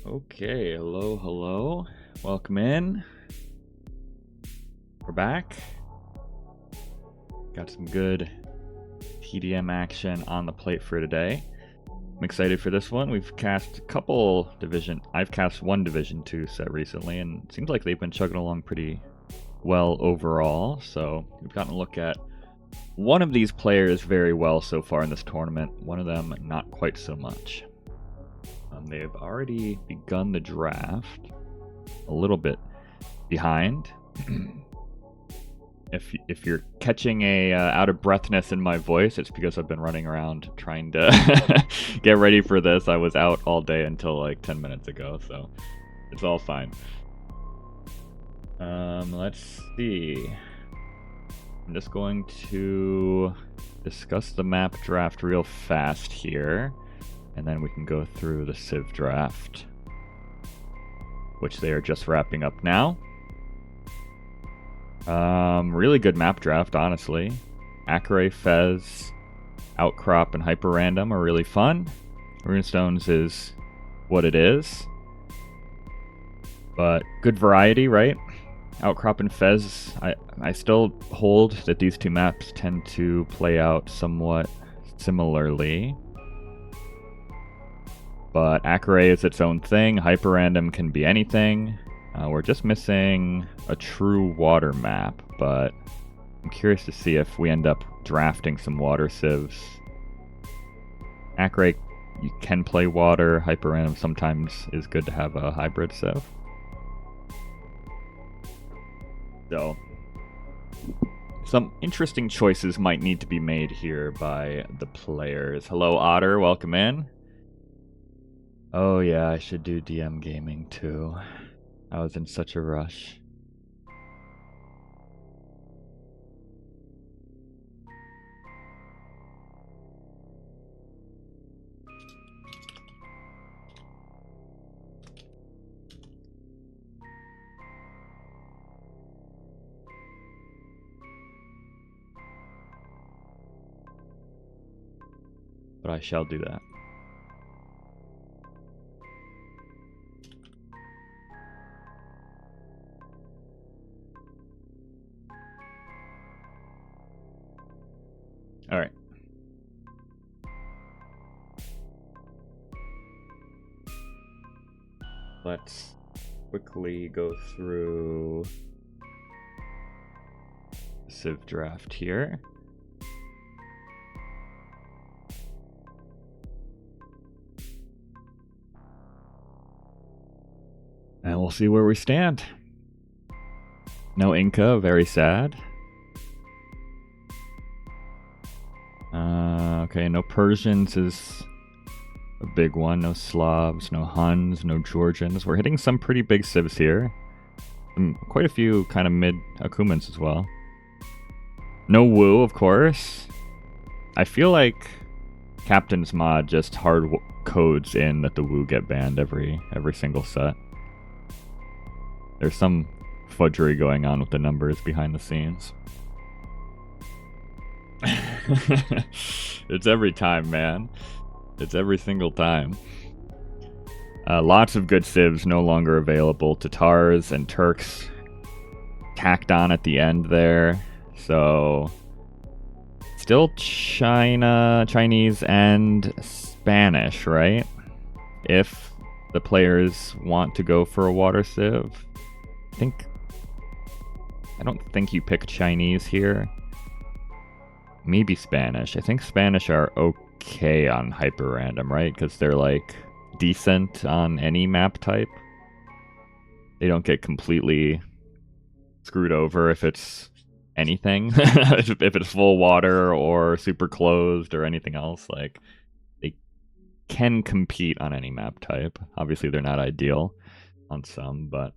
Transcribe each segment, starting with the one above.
Okay, hello, hello. Welcome in. We're back. Got some good TDM action on the plate for today. I'm excited for this one. We've cast a couple I've cast one Division 2 set recently, and it seems like they've been chugging along pretty well overall. So we've gotten a look at one of these players very well so far in this tournament. One of them not quite so much. They've already begun the draft a little bit behind. If you're catching a out of breathness in my voice, it's because I've been running around trying to get ready for this. I was out all day until like 10 minutes ago, so it's all fine. Let's see. I'm just going to discuss the map draft real fast here, and then we can go through the Civ draft, which they are just wrapping up now. Really good map draft, honestly. Acre, Fez, Outcrop, and Hyper Random are really fun. Runestones is what it is. But good variety, right? Outcrop and Fez, I still hold that these two maps tend to play out somewhat similarly. But Acre is its own thing. Hyper Random can be anything. We're just missing a true water map, but I'm curious to see if we end up drafting some water civs. Acre, you can play water. Hyper Random sometimes is good to have a hybrid civ. So, some interesting choices might need to be made here by the players. Hello, Otter. Welcome in. Oh yeah, I should do DM gaming too. I was in such a rush. But I shall do that. All right. Let's quickly go through the Civ draft here. And we'll see where we stand. No Inca, very sad. Okay, no Persians is a big one. No Slavs, no Huns, no Georgians. We're hitting some pretty big civs here. Quite a few kind of mid Akumans as well. No Wu, of course. I feel like Captain's Mod just hard codes in that the Wu get banned every single set. There's some fudgery going on with the numbers behind the scenes. It's every time, man. It's every single time. Lots of good civs no longer available. Tatars and Turks tacked on at the end there. So still Chinese and Spanish, right? If the players want to go for a water civ. I don't think you pick Chinese here. Maybe Spanish. I think Spanish are okay on Hyper Random, right? Because they're like decent on any map type. They don't get completely screwed over if it's anything. If it's full water or super closed or anything else. Like, they can compete on any map type. Obviously, they're not ideal on some, but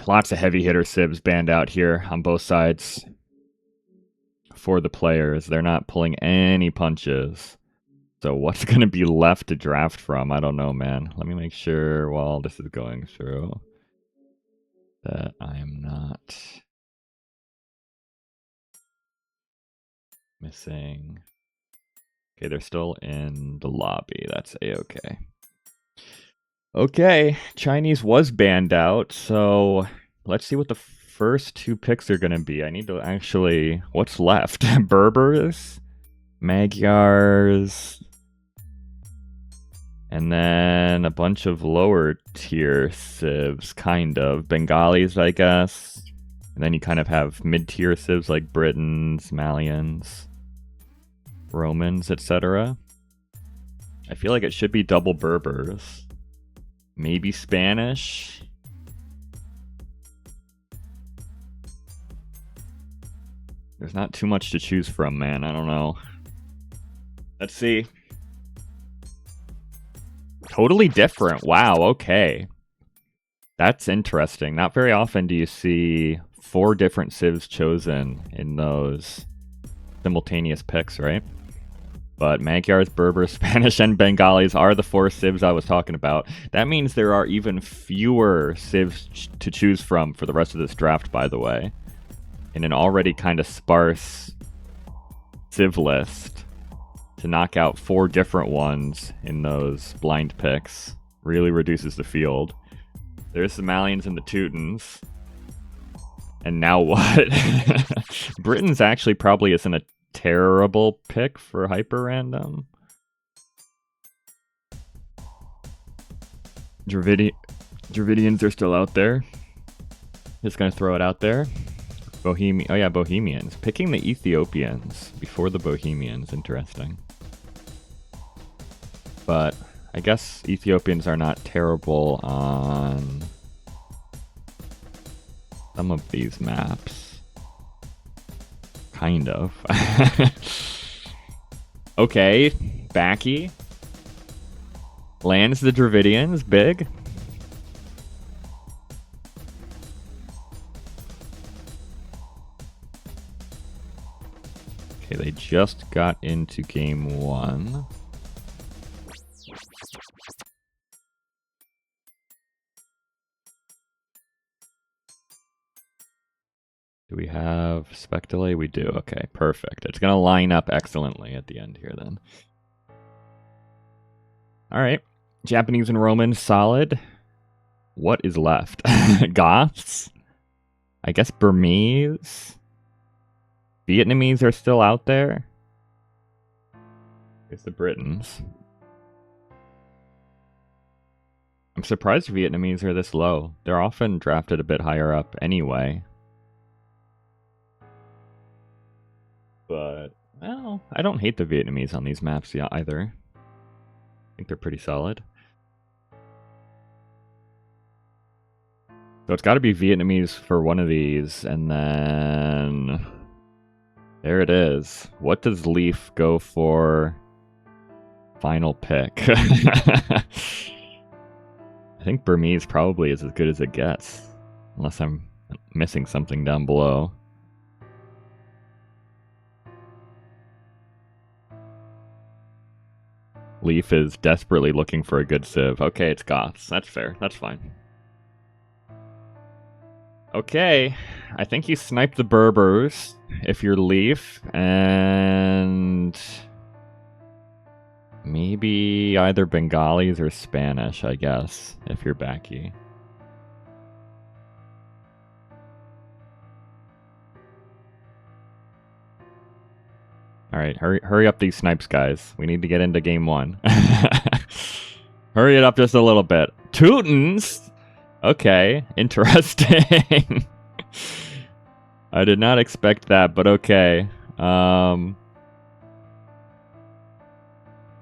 lots of heavy hitter civs banned out here on both sides for the players. They're not pulling any punches. So what's going to be left to draft from? I don't know, man. Let me make sure while this is going through that I am not missing Okay, they're still in the lobby. That's a-okay. Okay, Chinese was banned out, so let's see what the first two picks are going to be. I need to actually... What's left? Berbers? Magyars? And then a bunch of lower tier civs, kind of. Bengalis, I guess. And then you kind of have mid-tier civs like Britons, Malians, Romans, etc. I feel like it should be double Berbers. Maybe Spanish. There's not too much to choose from, man. I don't know. Let's see. Totally different. Wow, okay. That's interesting. Not very often do you see 4 different civs chosen in those simultaneous picks, right? But Magyars, Berbers, Spanish, and Bengalis are the 4 civs I was talking about. That means there are even fewer civs to choose from for the rest of this draft, by the way. In an already kind of sparse civ list, to knock out 4 different ones in those blind picks really reduces the field. There's the Malians and the Teutons. And now what? Britons actually probably isn't a terrible pick for hyper random. Dravidians are still out there. Just gonna throw it out there. Oh yeah, Bohemians. Picking the Ethiopians before the Bohemians. Interesting. But I guess Ethiopians are not terrible on some of these maps. Kind of. Okay, Backy. Lands the Dravidians, big. Okay, they just got into game 1. Do we have spec delay? We do. Okay, perfect. It's going to line up excellently at the end here then. All right. Japanese and Romans, solid. What is left? Goths? I guess Burmese? Vietnamese are still out there? It's the Britons. I'm surprised Vietnamese are this low. They're often drafted a bit higher up anyway. But, well, I don't hate the Vietnamese on these maps yet either. I think they're pretty solid. So it's got to be Vietnamese for one of these, and then... There it is. What does Leaf go for? Final pick. I think Burmese probably is as good as it gets. Unless I'm missing something down below. Leaf is desperately looking for a good civ. Okay, it's Goths. That's fair. That's fine. Okay. I think you sniped the Berbers if you're Leaf. And... maybe either Bengalis or Spanish, I guess, if you're Backy. Alright, hurry up these snipes, guys. We need to get into game 1. Hurry it up just a little bit. Teutons? Okay, interesting. I did not expect that, but okay.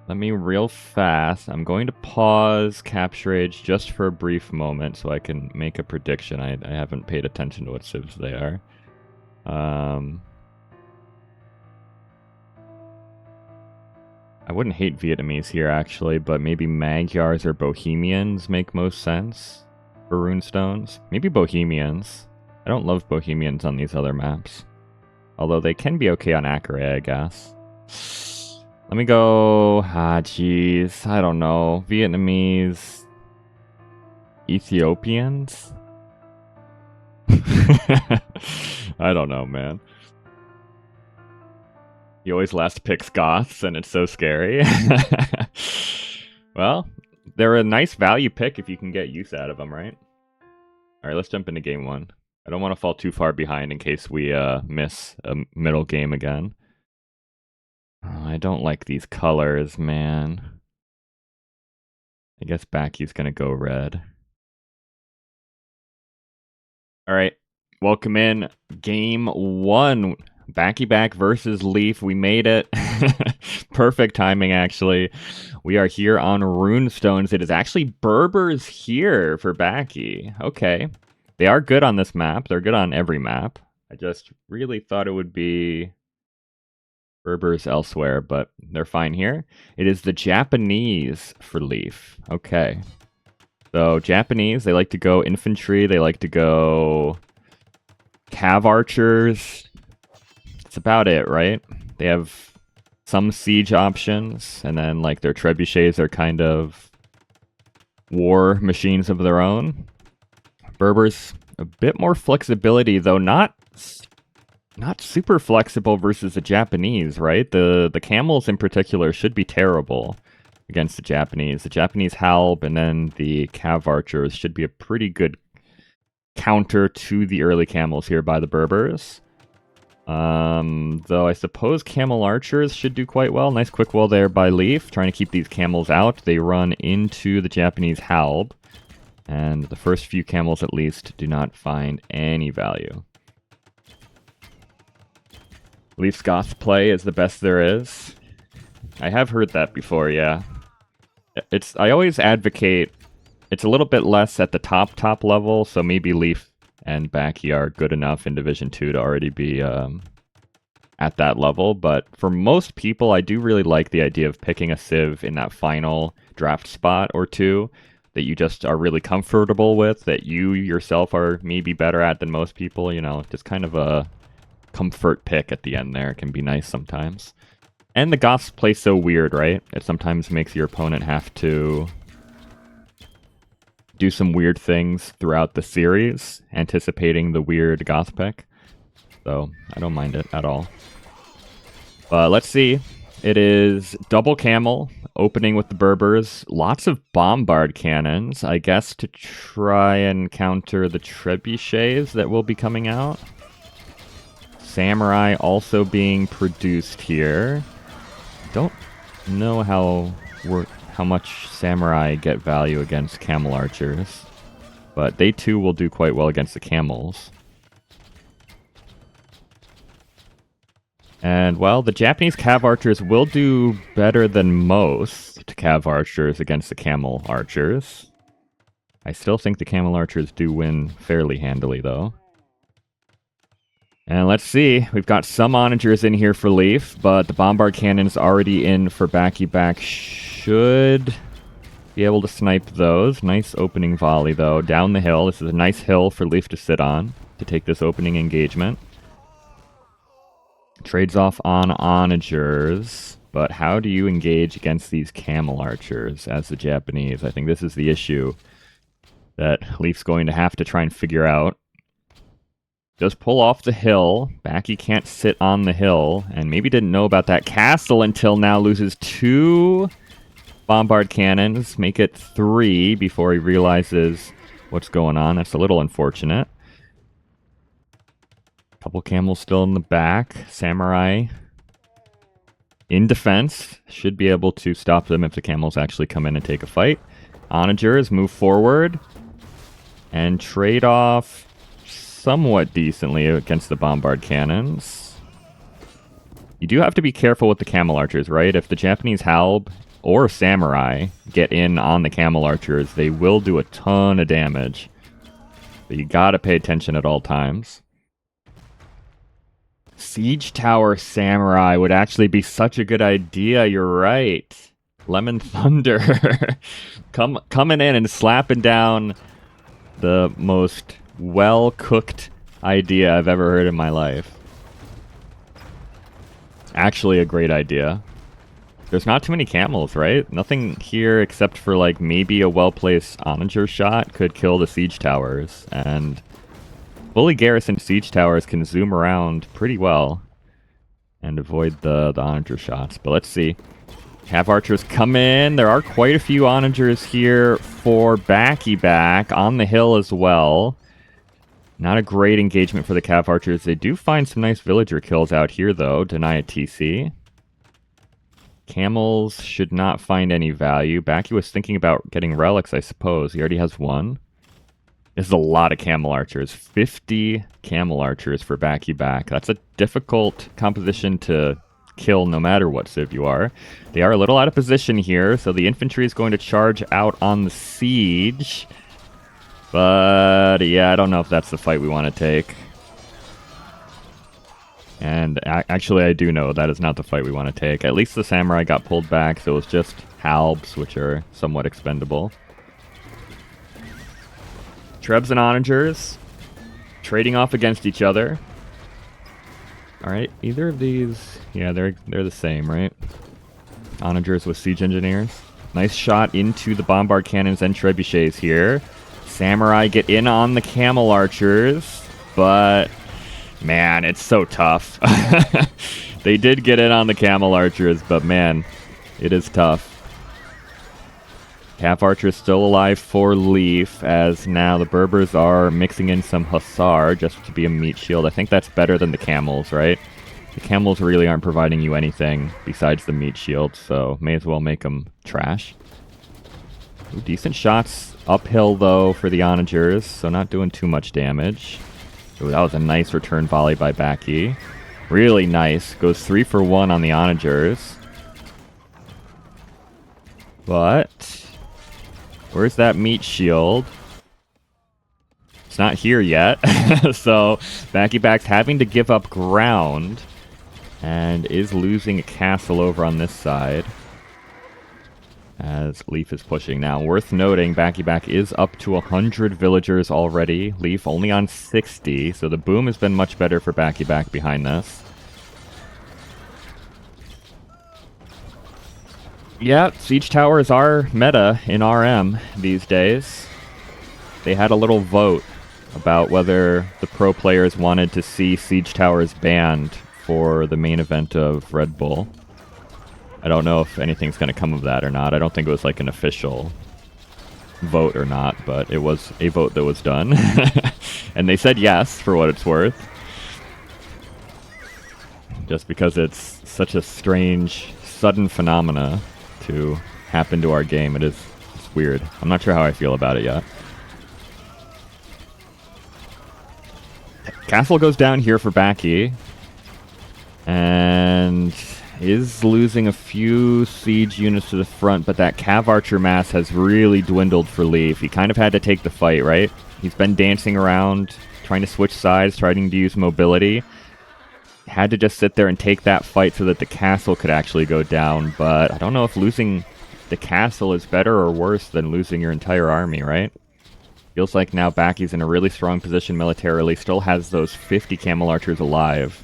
Let me real fast. I'm going to pause Capture Age just for a brief moment so I can make a prediction. I haven't paid attention to what civs they are. I wouldn't hate Vietnamese here, actually, but maybe Magyars or Bohemians make most sense for runestones. Maybe Bohemians. I don't love Bohemians on these other maps. Although they can be okay on Acre, I guess. Let me go... jeez. I don't know. Vietnamese... Ethiopians? I don't know, man. He always last picks Goths, and it's so scary. Well, they're a nice value pick if you can get use out of them, right? Alright, let's jump into game one. I don't want to fall too far behind in case we miss a middle game again. Oh, I don't like these colors, man. I guess Backy's gonna go red. Alright, welcome in game one. Backyback versus L3af. We made it. Perfect timing, actually. We are here on Runestones. It is actually Berbers here for Backy. Okay. They are good on this map. They're good on every map. I just really thought it would be Berbers elsewhere, but they're fine here. It is the Japanese for L3af. Okay. So, Japanese, they like to go infantry. They like to go cav archers. That's about it, right? They have some siege options, and then like their trebuchets are kind of war machines of their own. Berbers, a bit more flexibility, though not super flexible versus the Japanese, right? The camels in particular should be terrible against the Japanese. The Japanese halb and then the cav archers should be a pretty good counter to the early camels here by the Berbers. Though I suppose camel archers should do quite well. Nice quick wall there by L3af, trying to keep these camels out. They run into the Japanese halb, and the first few camels at least do not find any value. L3af's Goth play is the best there is. I have heard that before, yeah. I always advocate it's a little bit less at the top level, so maybe L3af and Backy are good enough in Division 2 to already be at that level. But for most people, I do really like the idea of picking a Civ in that final draft spot or two that you just are really comfortable with, that you yourself are maybe better at than most people. You know, just kind of a comfort pick at the end there can be nice sometimes. And the Goths play so weird, right? It sometimes makes your opponent have to do some weird things throughout the series, anticipating the weird Goth pick. So, I don't mind it at all. But let's see. It is double camel, opening with the Berbers. Lots of bombard cannons, I guess, to try and counter the trebuchets that will be coming out. Samurai also being produced here. Don't know how much samurai get value against camel archers, but they too will do quite well against the camels. And well, the Japanese cav archers will do better than most cav archers against the camel archers. I still think the camel archers do win fairly handily, though. And let's see, we've got some onagers in here for L3af, but the bombard cannon's already in for Backyback. Should be able to snipe those. Nice opening volley, though, down the hill. This is a nice hill for L3af to sit on to take this opening engagement. Trades off on onagers, but how do you engage against these camel archers as the Japanese? I think this is the issue that L3af's going to have to try and figure out. Does pull off the hill. Backy can't sit on the hill, and maybe didn't know about that castle until now. Loses 2 bombard cannons, make it 3 before he realizes what's going on. That's a little unfortunate. Couple camels still in the back. Samurai in defense. Should be able to stop them if the camels actually come in and take a fight. Onagers move forward and trade off somewhat decently against the bombard cannons. You do have to be careful with the camel archers, right? If the Japanese halb or samurai get in on the camel archers, they will do a ton of damage. But you gotta pay attention at all times. Siege Tower Samurai would actually be such a good idea, you're right. Lemon Thunder. Coming in and slapping down the most well-cooked idea I've ever heard in my life. Actually a great idea. There's not too many camels, right? Nothing here except for like maybe a well-placed onager shot could kill the siege towers, and fully garrisoned siege towers can zoom around pretty well and avoid the onager shots. But let's see. Cav archers come in. There are quite a few onagers here for Backyback on the hill as well. Not a great engagement for the Cav archers. They do find some nice villager kills out here, though. Deny a TC. Camels should not find any value. Backy was thinking about getting relics, I suppose. He already has one. This is a lot of camel archers. 50 camel archers for Backyback. That's a difficult composition to kill no matter what civ you are. They are a little out of position here, so the infantry is going to charge out on the siege. But yeah, I don't know if that's the fight we want to take. And actually, I do know that is not the fight we want to take. At least the samurai got pulled back, so it's just halbs, which are somewhat expendable. Trebs and onagers trading off against each other. Alright, either of these... Yeah, they're the same, right? Onagers with siege engineers. Nice shot into the bombard cannons and trebuchets here. Samurai get in on the camel archers, but... Man, it's so tough. They did get in on the camel archers, but man, it is tough. Cav archer still alive for Leaf, as now the Berbers are mixing in some Hussar just to be a meat shield. I think that's better than the camels, right? The camels really aren't providing you anything besides the meat shield, so may as well make them trash. Ooh, decent shots uphill, though, for the onagers, so not doing too much damage. Ooh, that was a nice return volley by Backy. Really nice. Goes 3 for 1 on the onagers. But... where's that meat shield? It's not here yet. So Backyback's having to give up ground and is losing a castle over on this side as Leaf is pushing. Now, worth noting, Backyback is up to 100 villagers already. Leaf only on 60, so the boom has been much better for Backyback behind this. Yeah, siege towers are meta in RM these days. They had a little vote about whether the pro players wanted to see siege towers banned for the main event of Red Bull. I don't know if anything's going to come of that or not. I don't think it was like an official vote or not, but it was a vote that was done. And they said yes, for what it's worth. Just because it's such a strange, sudden phenomena to happen to our game. It's weird. I'm not sure how I feel about it yet. Castle goes down here for Backy. And is losing a few siege units to the front, but that Cav Archer mass has really dwindled for Leaf. He kind of had to take the fight, right? He's been dancing around, trying to switch sides, trying to use mobility. Had to just sit there and take that fight so that the castle could actually go down, but I don't know if losing the castle is better or worse than losing your entire army, right? Feels like now Backy's in a really strong position militarily, still has those 50 camel archers alive,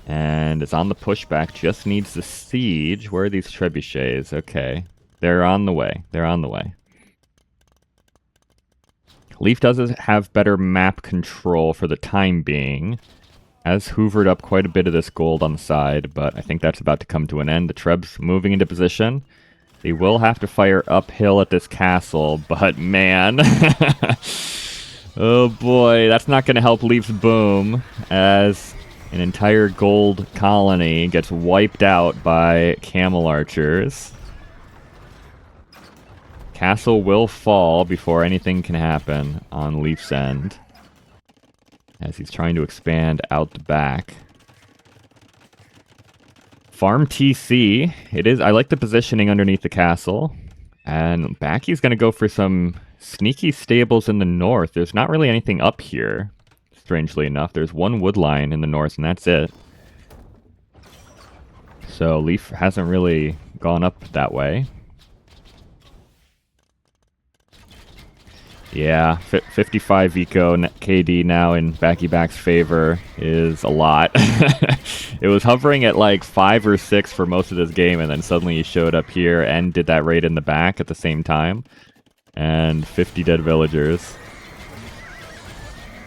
and is on the pushback, just needs the siege. Where are these trebuchets? Okay, they're on the way. They're on the way. Leaf does have better map control for the time being. Has hoovered up quite a bit of this gold on the side, but I think that's about to come to an end. The Trebs moving into position. They will have to fire uphill at this castle, but man. Oh boy, that's not going to help Leaf's boom, as an entire gold colony gets wiped out by camel archers. Castle will fall before anything can happen on Leaf's end, as he's trying to expand out the back. Farm TC. It is. I like the positioning underneath the castle. And Backy's going to go for some sneaky stables in the north. There's not really anything up here, strangely enough. There's one wood line in the north, and that's it. So Leaf hasn't really gone up that way. Yeah, 55 eco KD now in Backyback's favor is a lot. It was hovering at like 5 or 6 for most of this game, and then suddenly he showed up here and did that raid in the back at the same time. And 50 dead villagers.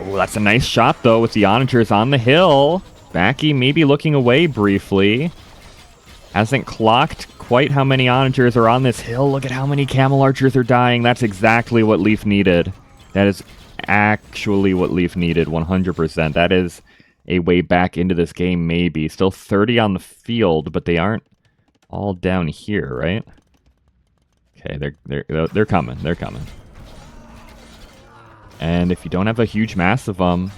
Oh, that's a nice shot, though, with the onagers on the hill. Backy maybe looking away briefly. Hasn't clocked quite how many onagers are on this hill. Look at how many camel archers are dying. That's exactly what Leaf needed. That is actually what Leaf needed, 100%. That is a way back into this game, maybe. Still 30 on the field, but they aren't all down here, right? Okay, they're coming. They're coming. And if you don't have a huge mass of them,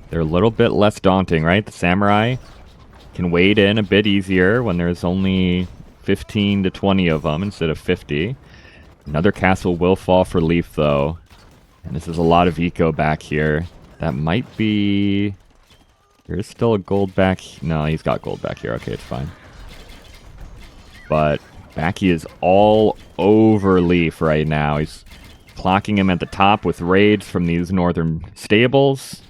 they're a little bit less daunting, right? The samurai can wade in a bit easier when there's only 15 to 20 of them instead of 50. Another castle will fall for Leaf, though. And this is a lot of eco back here. That might be... There's still a gold back... No, he's got gold back here. Okay, it's fine. But Backy is all over Leaf right now. He's clocking him at the top with raids from these northern stables.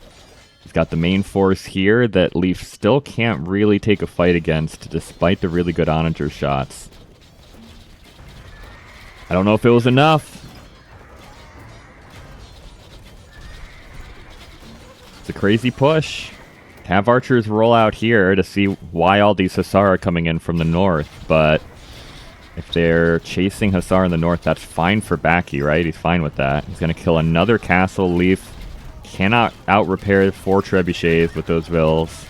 He's got the main force here that Leaf still can't really take a fight against, despite the really good onager shots. I don't know if it was enough. It's a crazy push. Have archers roll out here to see why all these Hussar are coming in from the north, but if they're chasing Hussar in the north, that's fine for Backy, right? He's fine with that. He's going to kill another castle. Leaf cannot out-repair 4 trebuchets with those vills.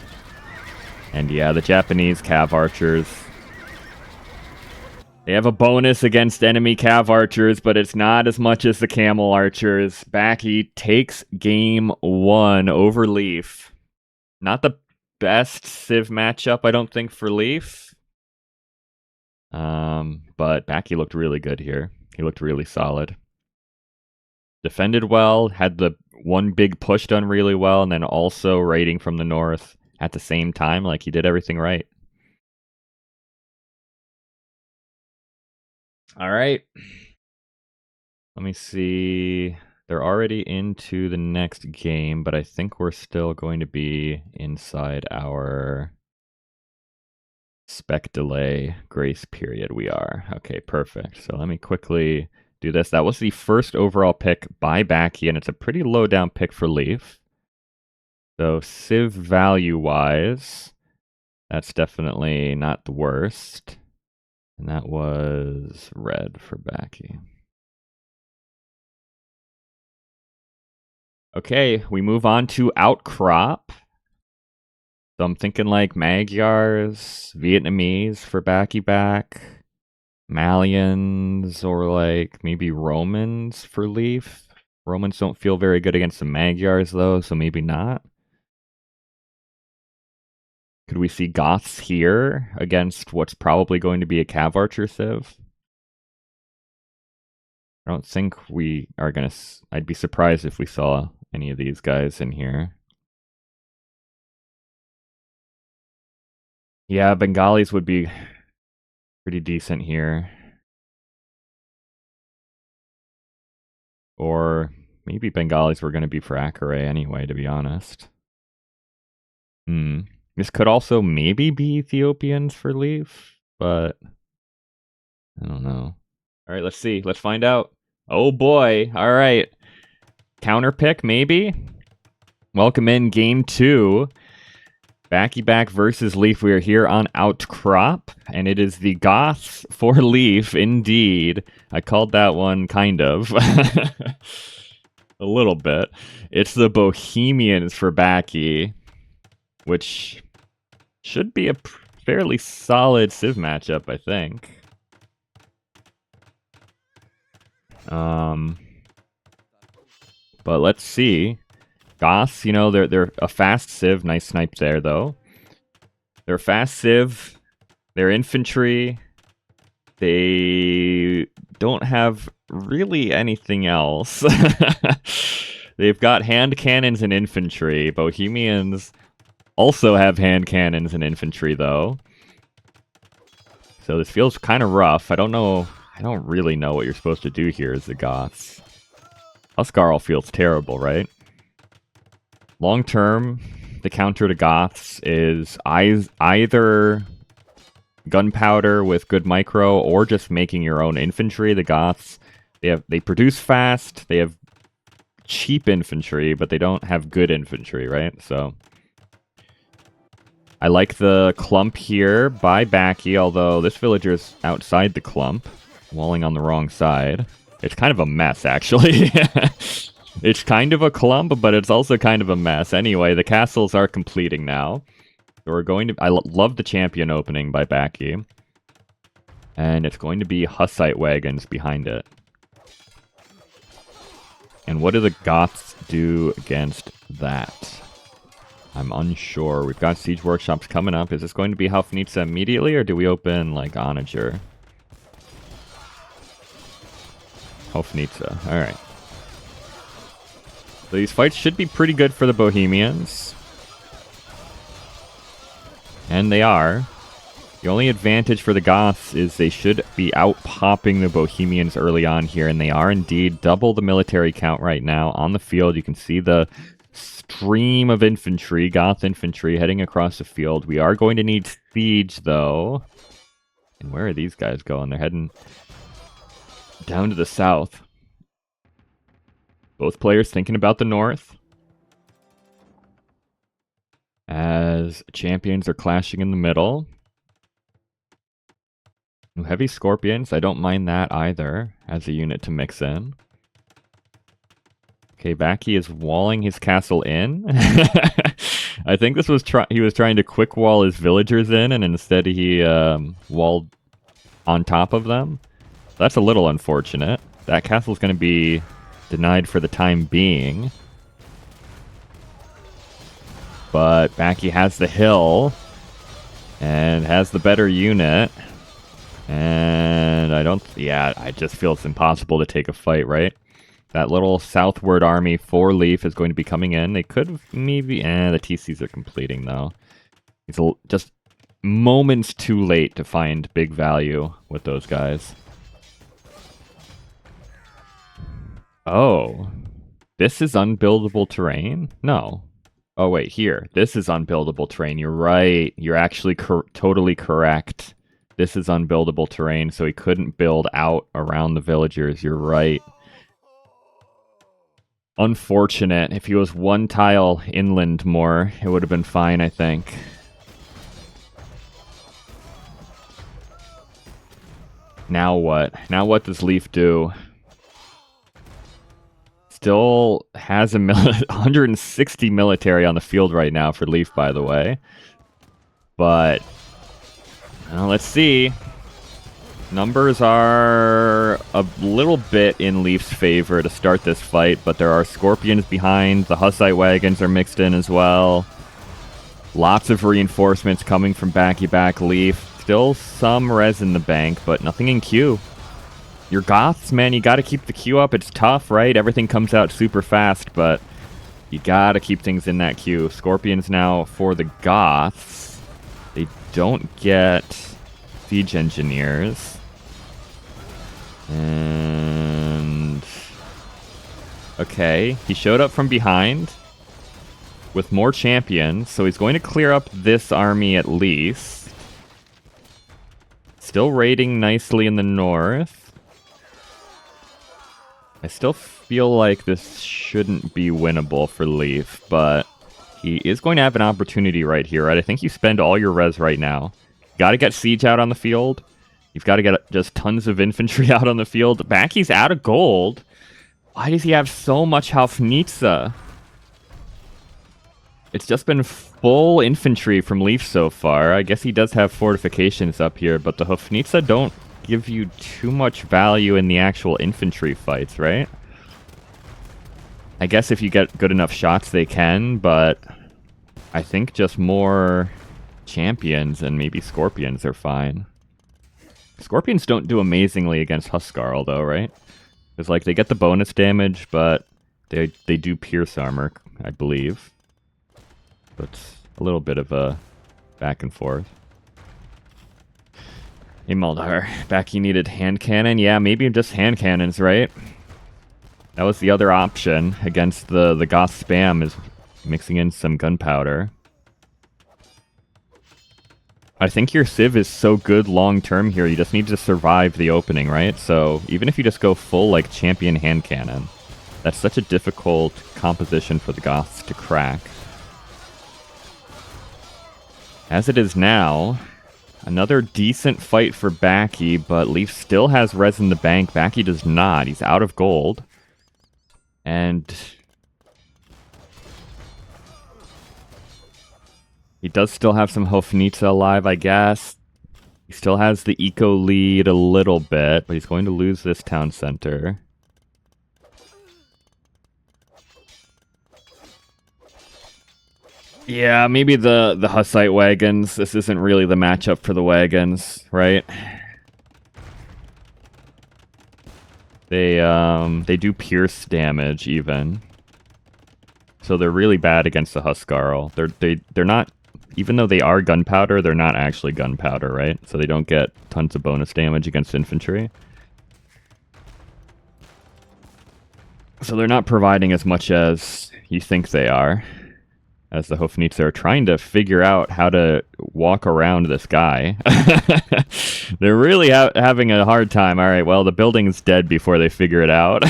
And yeah, the Japanese cav archers. They have a bonus against enemy cav archers, but it's not as much as the camel archers. Backy takes game 1 over Leaf. Not the best Civ matchup, I don't think, for Leaf. But Backy looked really good here. He looked really solid. Defended well, had the one big push done really well, and then also raiding from the north at the same time. Like, he did everything right. All right. Let me see. They're already into the next game, but I think we're still going to be inside our spec delay grace period. We are. Okay, perfect. So let me quickly do this. That was the first overall pick by Backy, and it's a pretty low down pick for Leaf. So Civ value-wise, that's definitely not the worst. And that was red for Backy. Okay, we move on to Outcrop. So I'm thinking like Magyars, Vietnamese for Backyback, Malians, or like maybe Romans for Leaf. Romans don't feel very good against the Magyars though, so maybe not. Could we see Goths here against what's probably going to be a Cav Archer Civ? I don't think we are going to... I'd be surprised if we saw any of these guys in here. Yeah, Bengalis would be pretty decent here. Or maybe Bengalis were going to be for Akare anyway, to be honest. This could also maybe be Ethiopians for Leaf, but I don't know. All right, let's see. Let's find out. Oh boy. All right. Counter pick, maybe? Welcome in game 2. Backyback versus Leaf. We are here on Outcrop, and it is the Goths for Leaf, indeed. I called that one kind of. A little bit. It's the Bohemians for Backy, which should be a fairly solid Civ matchup, I think. But let's see. Goths, you know, they're a fast Civ. Nice snipe there, though. They're a fast Civ. They're infantry. They don't have really anything else. They've got hand cannons and infantry. Bohemians also have hand cannons and infantry, though. So this feels kind of rough. I don't know. I don't really know what you're supposed to do here as the Goths. Huskarl feels terrible, right? Long term, the counter to Goths is either gunpowder with good micro or just making your own infantry. The Goths, they produce fast, they have cheap infantry, but they don't have good infantry, right? So I like the clump here by Backy, although this villager's outside the clump, walling on the wrong side. It's kind of a mess, actually. It's kind of a clump, but it's also kind of a mess. Anyway, the castles are completing now. So we're going to... I love the champion opening by Backy. And it's going to be Hussite wagons behind it. And what do the Goths do against that? I'm unsure. We've got siege workshops coming up. Is this going to be Hofnitsa immediately, or do we open, like, Onager? Hofnitsa. Alright. So these fights should be pretty good for the Bohemians. And they are. The only advantage for the Goths is they should be out-popping the Bohemians early on here, and they are indeed double the military count right now. On the field, you can see the stream of infantry, Goth infantry, heading across the field. We are going to need siege, though. And where are these guys going? They're heading down to the south. Both players thinking about the north. As champions are clashing in the middle. Heavy Scorpions, I don't mind that either, as a unit to mix in. Okay, Backy is walling his castle in. I think this was he was trying to quick wall his villagers in, and instead he walled on top of them. That's a little unfortunate. That castle's going to be denied for the time being. But Backy has the hill, and has the better unit. And I just feel it's impossible to take a fight, right? That little southward army for Leaf is going to be coming in. They could have maybe... the TCs are completing, though. It's just moments too late to find big value with those guys. Oh. This is unbuildable terrain? No. Oh, wait, here. This is unbuildable terrain. You're right. You're actually totally correct. This is unbuildable terrain, so he couldn't build out around the villagers. You're right. Unfortunate. If he was one tile inland more, it would have been fine, I think. Now what? Now what does Leaf do? Still has 160 military on the field right now for Leaf, by the way. But... well, let's see. Numbers are a little bit in Leaf's favor to start this fight, but there are Scorpions behind. The Hussite wagons are mixed in as well. Lots of reinforcements coming from Backyback. Leaf. Still some res in the bank, but nothing in queue. Your Goths, man, you gotta keep the queue up. It's tough, right? Everything comes out super fast, but you gotta keep things in that queue. Scorpions now for the Goths. They don't get siege engineers. And... okay, he showed up from behind with more champions, so he's going to clear up this army at least. Still raiding nicely in the north. I still feel like this shouldn't be winnable for Leaf, but he is going to have an opportunity right here, right? I think you spend all your res right now. Got to get siege out on the field. You've got to get just tons of infantry out on the field. Backy's out of gold. Why does he have so much Hofnitsa? It's just been full infantry from Leaf so far. I guess he does have fortifications up here, but the Hofnitsa don't give you too much value in the actual infantry fights, right? I guess if you get good enough shots, they can, but I think just more champions and maybe Scorpions are fine. Scorpions don't do amazingly against Huskarl, though, right? Because, like, they get the bonus damage, but they do pierce armor, I believe. So it's a little bit of a back and forth. Hey, Muldar, Backy needed hand cannon? Yeah, maybe just hand cannons, right? That was the other option against the Goth spam, is mixing in some gunpowder. I think your Civ is so good long-term here, you just need to survive the opening, right? So even if you just go full, like, champion hand cannon, that's such a difficult composition for the Goths to crack. As it is now, another decent fight for Backy, but Leaf still has res in the bank. Backy does not. He's out of gold. And he does still have some Hofnitsa alive, I guess. He still has the eco lead a little bit, but he's going to lose this town center. Yeah, maybe the Hussite wagons. This isn't really the matchup for the wagons, right? They do pierce damage even. So they're really bad against the Huskarl. They're not, even though they are gunpowder, they're not actually gunpowder, right? So they don't get tons of bonus damage against infantry. So they're not providing as much as you think they are. As the Hofnitsa are trying to figure out how to walk around this guy. They're really having a hard time. All right, well, the building's dead before they figure it out.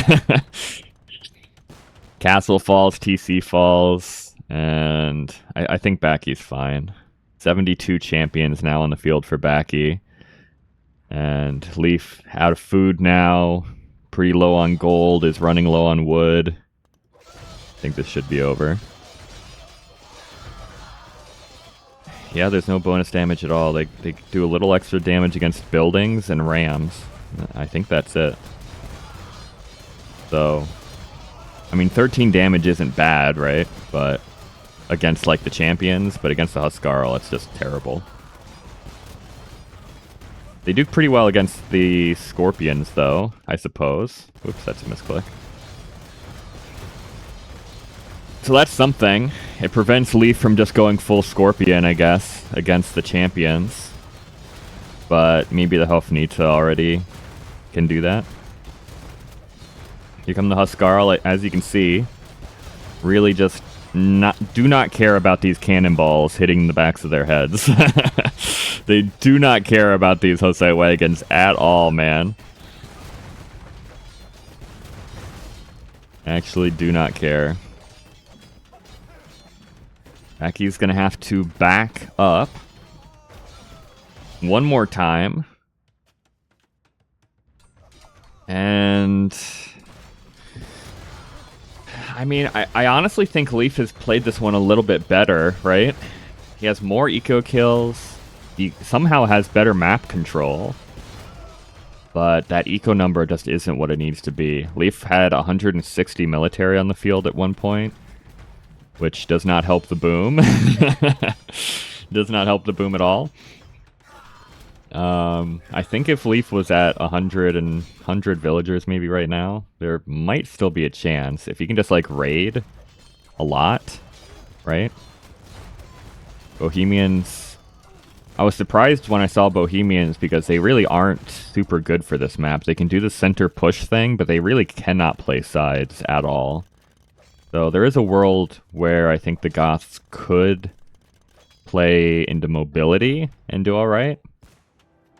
Castle falls, TC falls, and I think Backy's fine. 72 champions now on the field for Backy. And Leaf out of food now. Pretty low on gold, is running low on wood. I think this should be over. Yeah, there's no bonus damage at all. They do a little extra damage against buildings and rams. I think that's it. So, I mean, 13 damage isn't bad, right? But against, like, the champions, but against the Huskarl, it's just terrible. They do pretty well against the scorpions, though, I suppose. Oops, that's a misclick. So that's something. It prevents Leaf from just going full Scorpion, I guess, against the champions. But maybe the Hofnitsa already can do that. Here come the Huskarl, as you can see. Really just do not care about these cannonballs hitting the backs of their heads. They do not care about these Hussite wagons at all, man. Actually do not care. Backy's gonna have to back up one more time. And I mean, I honestly think Leaf has played this one a little bit better, right? He has more eco kills. He somehow has better map control. But that eco number just isn't what it needs to be. Leaf had 160 military on the field at one point, which does not help the boom. Does not help the boom at all. I think if Leaf was at 100 villagers maybe right now, there might still be a chance. If you can just, like, raid a lot, right? Bohemians... I was surprised when I saw Bohemians because they really aren't super good for this map. They can do the center push thing, but they really cannot play sides at all. So there is a world where I think the Goths could play into mobility and do alright.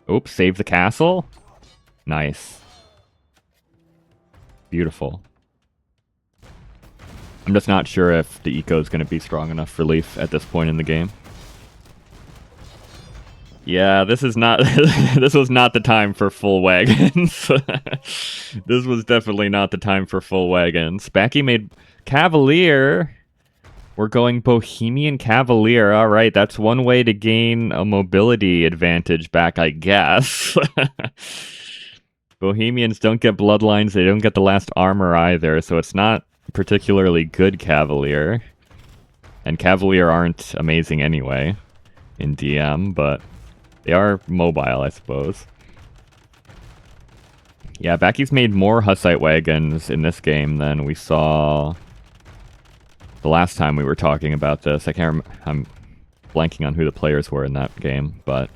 Oops, save the castle. Nice. Beautiful. I'm just not sure if the eco is going to be strong enough for Leaf at this point in the game. Yeah, this is not this was not the time for full wagons. This was definitely not the time for full wagons. Backy made Cavalier. We're going Bohemian Cavalier. All right, that's one way to gain a mobility advantage back, I guess. Bohemians don't get bloodlines. They don't get the last armor either, so it's not particularly good Cavalier. And Cavalier aren't amazing anyway in DM, but they are mobile, I suppose. Yeah, Backy's made more Hussite wagons in this game than we saw the last time we were talking about this. I can't I'm blanking on who the players were in that game, but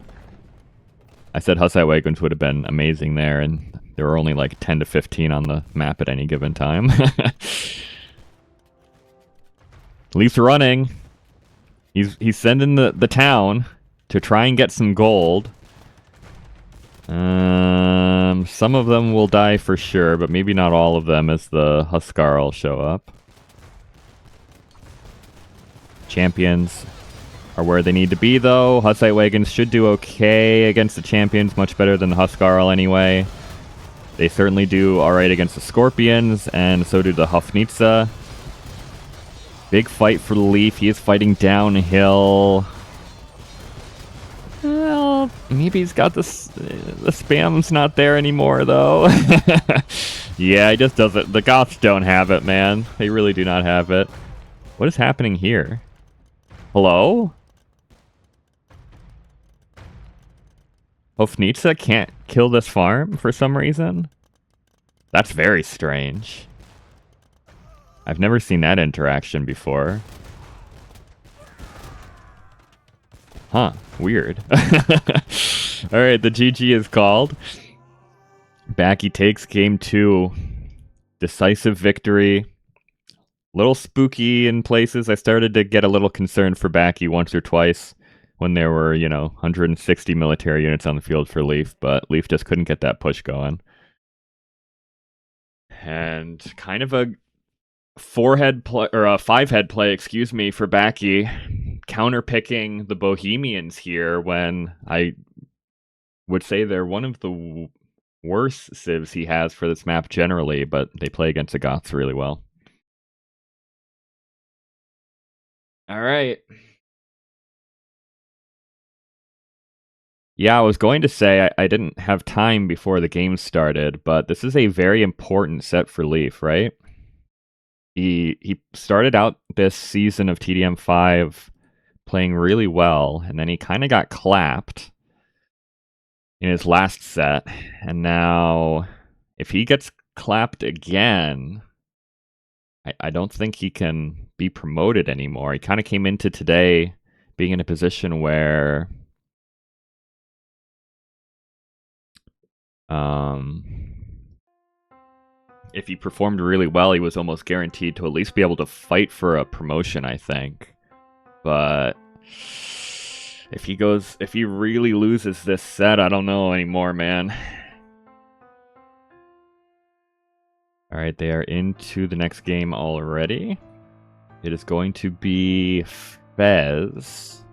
I said Hussite wagons would have been amazing there, and there were only like 10 to 15 on the map at any given time. Leaf's running. He's sending the town to try and get some gold. Some of them will die for sure, but maybe not all of them as the Huskarl show up. Champions are where they need to be, though. Hussite Wagons should do okay against the champions, much better than the Huskarl anyway. They certainly do alright against the Scorpions, and so do the Hufnitsa. Big fight for Leaf. He is fighting downhill. Well, maybe he's got this. The spam's not there anymore, though. Yeah, he just doesn't. The Goths don't have it, man. They really do not have it. What is happening here? Hello? Hofnitsa can't kill this farm for some reason? That's very strange. I've never seen that interaction before. Huh, weird. Alright, the GG is called. Backy takes game 2. Decisive victory. Little spooky in places. I started to get a little concerned for Backy once or twice when there were, 160 military units on the field for Leaf, but Leaf just couldn't get that push going. And kind of a 4-head play, or a 5-head play, excuse me, for Backy, counterpicking the Bohemians here when I would say they're one of the worst civs he has for this map generally, but they play against the Goths really well. All right. Yeah, I was going to say I didn't have time before the game started, but this is a very important set for Leaf, right? He started out this season of TDM5 playing really well, and then he kind of got clapped in his last set, and now if he gets clapped again, I don't think he can be promoted anymore. He kind of came into today being in a position where if he performed really well, he was almost guaranteed to at least be able to fight for a promotion, I think. But if he really loses this set, I don't know anymore, man. All right, they are into the next game already. It is going to be Fez.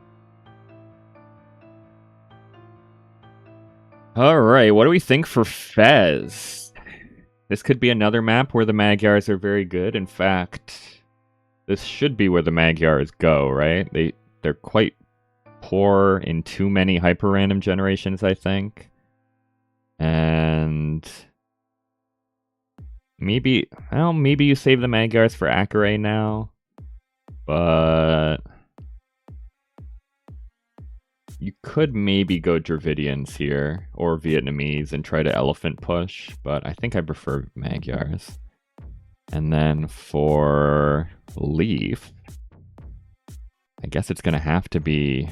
All right, what do we think for Fez? This could be another map where the Magyars are very good. In fact, this should be where the Magyars go, right? They're quite poor in too many hyper-random generations, I think. And maybe you save the Magyars for Akare now. But you could maybe go Dravidians here, or Vietnamese, and try to elephant push, but I think I prefer Magyars. And then for Leaf, I guess it's going to have to be...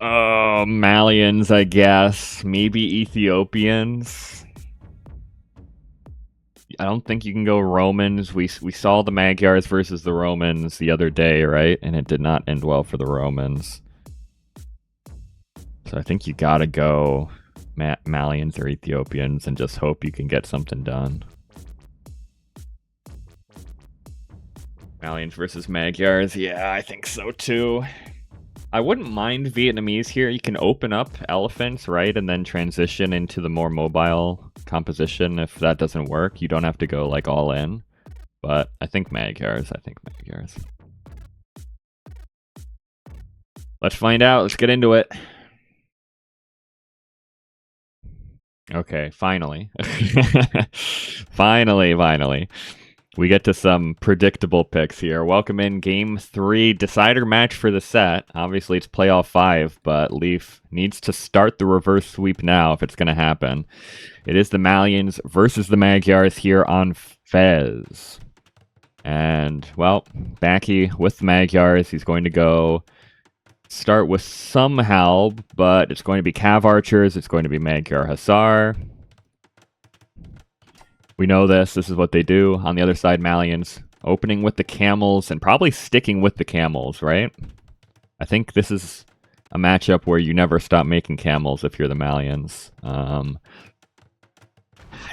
oh, Malians, I guess. Maybe Ethiopians. I don't think you can go Romans. We saw the Magyars versus the Romans the other day, right? And it did not end well for the Romans. So I think you gotta go Malians or Ethiopians and just hope you can get something done. Malians versus Magyars. Yeah, I think so too. I wouldn't mind Vietnamese here. You can open up elephants, right? And then transition into the more mobile composition if that doesn't work. You don't have to go like all in. But I think Magyars. Let's find out. Let's get into it. Okay, finally. Finally. We get to some predictable picks here. Welcome in Game 3, decider match for the set. Obviously, it's playoff 5, but Leaf needs to start the reverse sweep now if it's going to happen. It is the Malians versus the Magyars here on Fez. And, well, Backy with the Magyars. He's going to go start with some Halb, but it's going to be Cav Archers. It's going to be Magyar Hussar. We know this. This is what they do. On the other side, Malians opening with the camels and probably sticking with the camels, right? I think this is a matchup where you never stop making camels if you're the Malians. I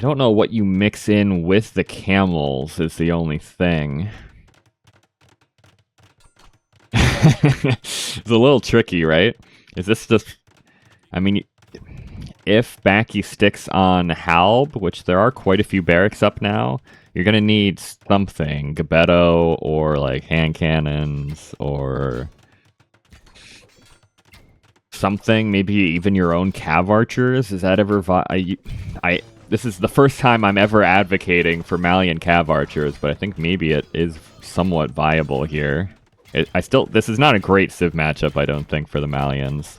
don't know what you mix in with the camels is the only thing. It's a little tricky, right? Is this just... I mean, if Backy sticks on Halb, which there are quite a few barracks up now, you're going to need something. Gabetto or, like, hand cannons or... something, maybe even your own cav archers. Is that ever this is the first time I'm ever advocating for Malian cav archers, but I think maybe it is somewhat viable here. This is not a great civ matchup, I don't think, for the Malians.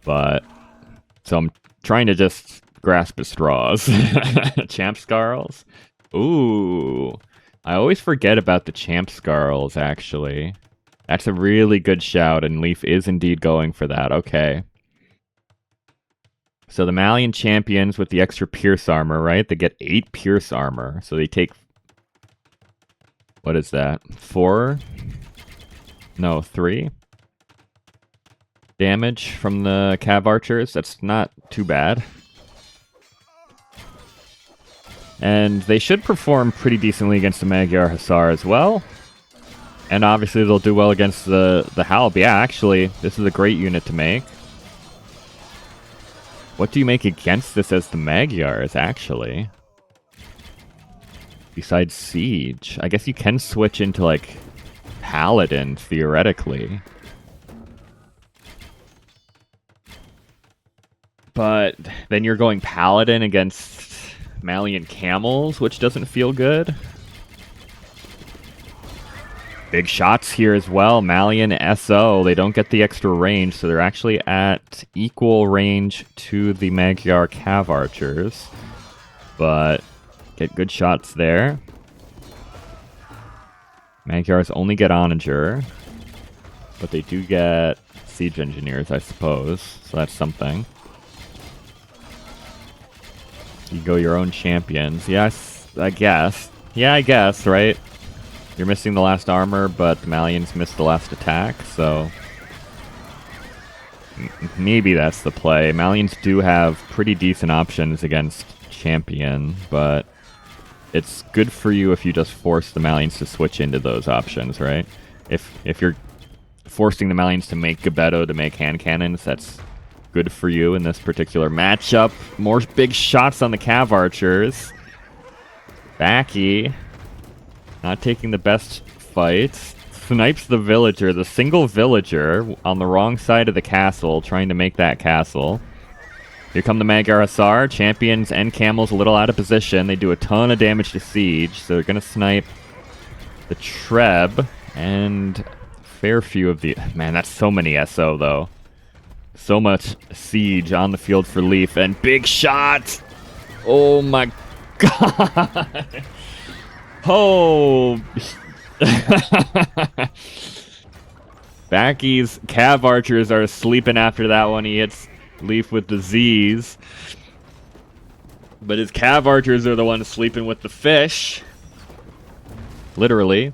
But so I'm trying to just grasp at straws. Champ Scarls? Ooh. I always forget about the Champ Scarls, actually. That's a really good shout, and Leaf is indeed going for that. Okay. So the Malian champions with the extra Pierce armor, right? They get 8 Pierce armor. So they take... what is that? 4? No, 3? Damage from the Cav Archers. That's not too bad. And they should perform pretty decently against the Magyar Hussar as well. And obviously they'll do well against the Halb. Yeah, actually, this is a great unit to make. What do you make against this as the Magyars, actually? Besides Siege? I guess you can switch into, like, Paladin, theoretically. But then you're going Paladin against Malian Camels, which doesn't feel good. Big shots here as well. Malian SO, they don't get the extra range, so they're actually at equal range to the Magyar Cav Archers. But get good shots there. Magyars only get Onager, but they do get Siege Engineers, I suppose, so that's something. You go your own champions. Yes, I guess. Yeah, I guess, right? You're missing the last armor, but the Malians missed the last attack, so... maybe that's the play. Malians do have pretty decent options against Champion, but it's good for you if you just force the Malians to switch into those options, right? If you're forcing the Malians to make Gabetto to make hand cannons, that's good for you in this particular matchup. More big shots on the Cav Archers. Backy... not taking the best fight. Snipes the villager, the single villager on the wrong side of the castle, trying to make that castle. Here come the Magyar Hussar. Champions and Camels a little out of position. They do a ton of damage to Siege, so they're going to snipe the Treb and a fair few of the... man, that's so many SO, though. So much Siege on the field for Leaf, and big shot! Oh my god! Oh, Backy's Cav Archers are sleeping after that one. He hits Leaf with the Z's. But his Cav Archers are the ones sleeping with the fish. Literally.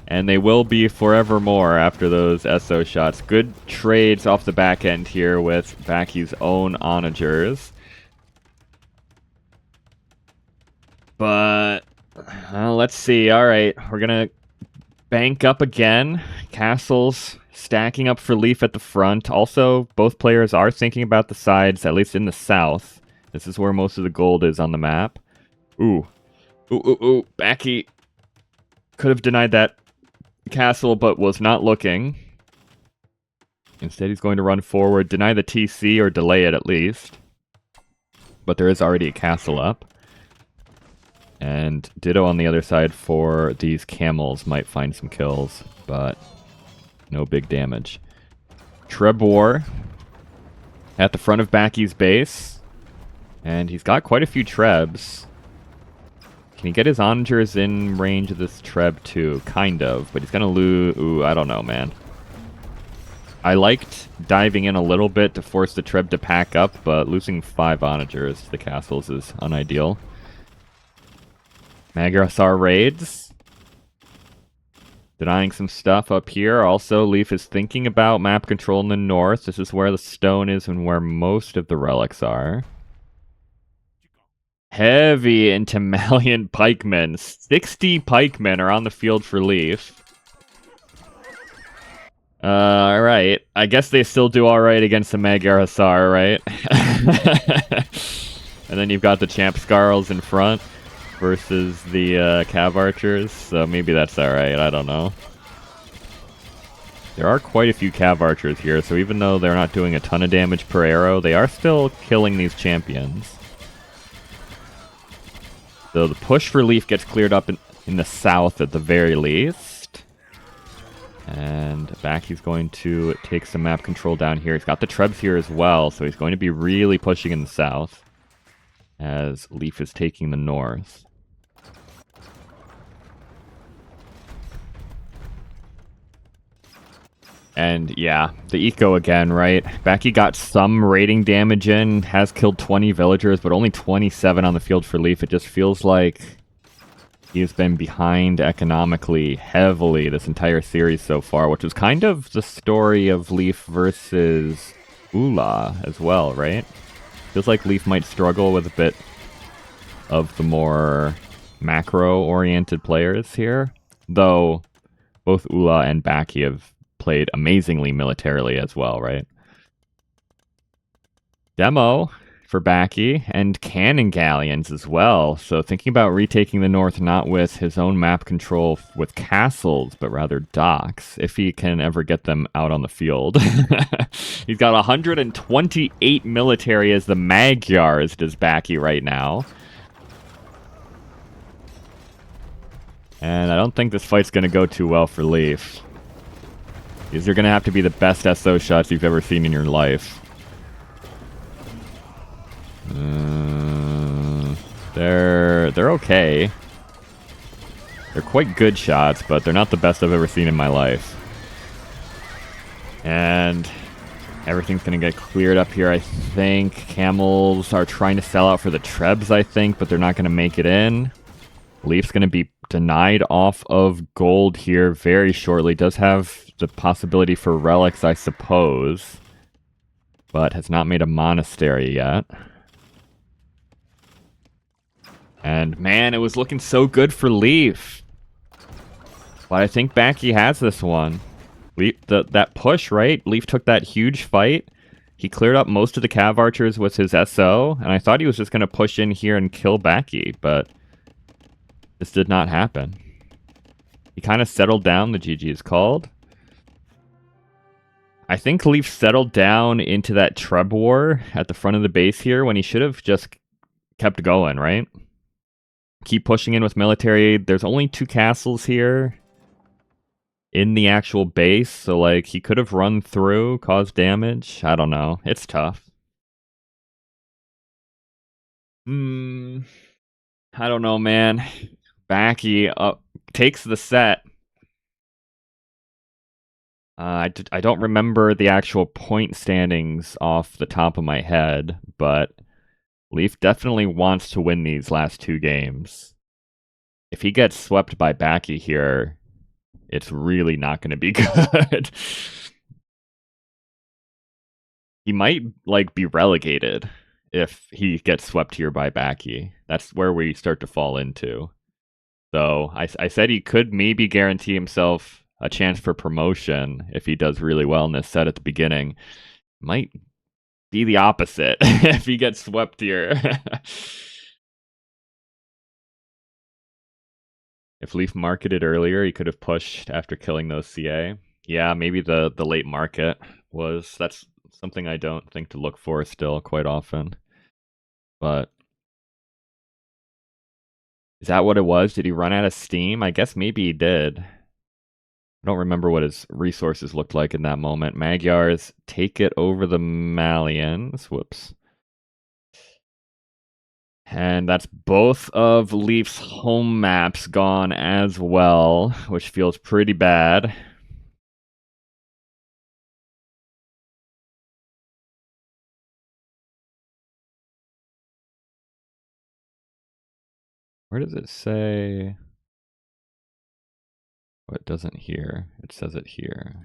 And they will be forevermore after those SO shots. Good trades off the back end here with Backy's own Onagers. But... let's see. All right, we're gonna bank up again. Castles stacking up for Leaf at the front. Also, both players are thinking about the sides, at least in the south. This is where most of the gold is on the map. Ooh. Ooh. Backy could have denied that castle, but was not looking. Instead, he's going to run forward, deny the TC, or delay it at least. But there is already a castle up. And ditto on the other side for these camels. Might find some kills, but no big damage. Trebor at the front of Backy's base. And he's got quite a few Trebs. Can he get his Onagers in range of this Treb too? Kind of, but he's going to lose... ooh, I don't know, man. I liked diving in a little bit to force the Treb to pack up, but losing 5 Onagers to the castles is unideal. Magyar Hussar raids. Denying some stuff up here. Also, Leaf is thinking about map control in the north. This is where the stone is and where most of the relics are. Heavy into Malian pikemen. 60 pikemen are on the field for Leaf. Alright. I guess they still do alright against the Magyar Hussar, right? And then you've got the Champ Scarls in front versus the Cav Archers, so maybe that's alright, I don't know. There are quite a few Cav Archers here, so even though they're not doing a ton of damage per arrow, they are still killing these champions. So the push for Leaf gets cleared up in the south at the very least. And Backy's going to take some map control down here. He's got the Trebs here as well, so he's going to be really pushing in the south as Leaf is taking the north. And yeah, the eco again, right? Backy got some raiding damage in, has killed 20 villagers, but only 27 on the field for Leaf. It just feels like he's been behind economically heavily this entire series so far, which was kind of the story of Leaf versus Ula as well, right? Feels like Leaf might struggle with a bit of the more macro-oriented players here, though both Ula and Backy have played amazingly militarily as well, right? Demo for Backy and cannon galleons as well. So thinking about retaking the north not with his own map control with castles, but rather docks, if he can ever get them out on the field. He's got 128 military as the Magyars does Backy right now. And I don't think this fight's going to go too well for Leaf. These are going to have to be the best SO shots you've ever seen in your life. They're okay. They're quite good shots, but they're not the best I've ever seen in my life. And everything's going to get cleared up here, I think. Camels are trying to sell out for the Trebs, I think, but they're not going to make it in. Leaf's going to be denied off of gold here very shortly. Does have the possibility for relics, I suppose, but has not made a monastery yet. And man, it was looking so good for Leaf. But I think Backy has this one. That push, right? Leaf took that huge fight. He cleared up most of the Cav Archers with his SO, and I thought he was just going to push in here and kill Backy, but this did not happen. He kind of settled down, the GG is called. I think Leaf settled down into that Treb war at the front of the base here when he should have just kept going, right? Keep pushing in with military. There's only 2 castles here in the actual base, so like he could have run through, caused damage. I don't know. It's tough. I don't know, man. Backy takes the set. I don't remember the actual point standings off the top of my head, but Leaf definitely wants to win these last 2 games. If he gets swept by Backy here, it's really not going to be good. He might like be relegated if he gets swept here by Backy. That's where we start to fall into. So I said he could maybe guarantee himself a chance for promotion if he does really well in this set at the beginning. Might be the opposite if he gets swept here. If Leaf marketed earlier, he could have pushed after killing those CA. Yeah, maybe the late market was... That's something I don't think to look for still quite often. But... Is that what it was? Did he run out of steam? I guess maybe he did. I don't remember what his resources looked like in that moment. Magyars take it over the Malians. Whoops. And that's both of Leaf's home maps gone as well, which feels pretty bad. Where does it say? Oh, it doesn't here. It says it here.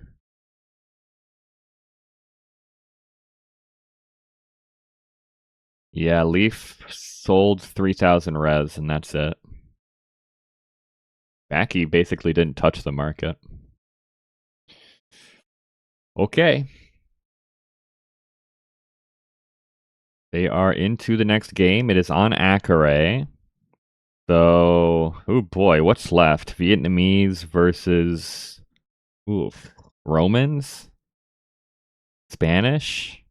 Yeah, Leaf sold 3,000 res, and that's it. Backy basically didn't touch the market. Okay. They are into the next game. It is on Akare. So, oh boy, what's left? Vietnamese versus oof, Romans? Spanish?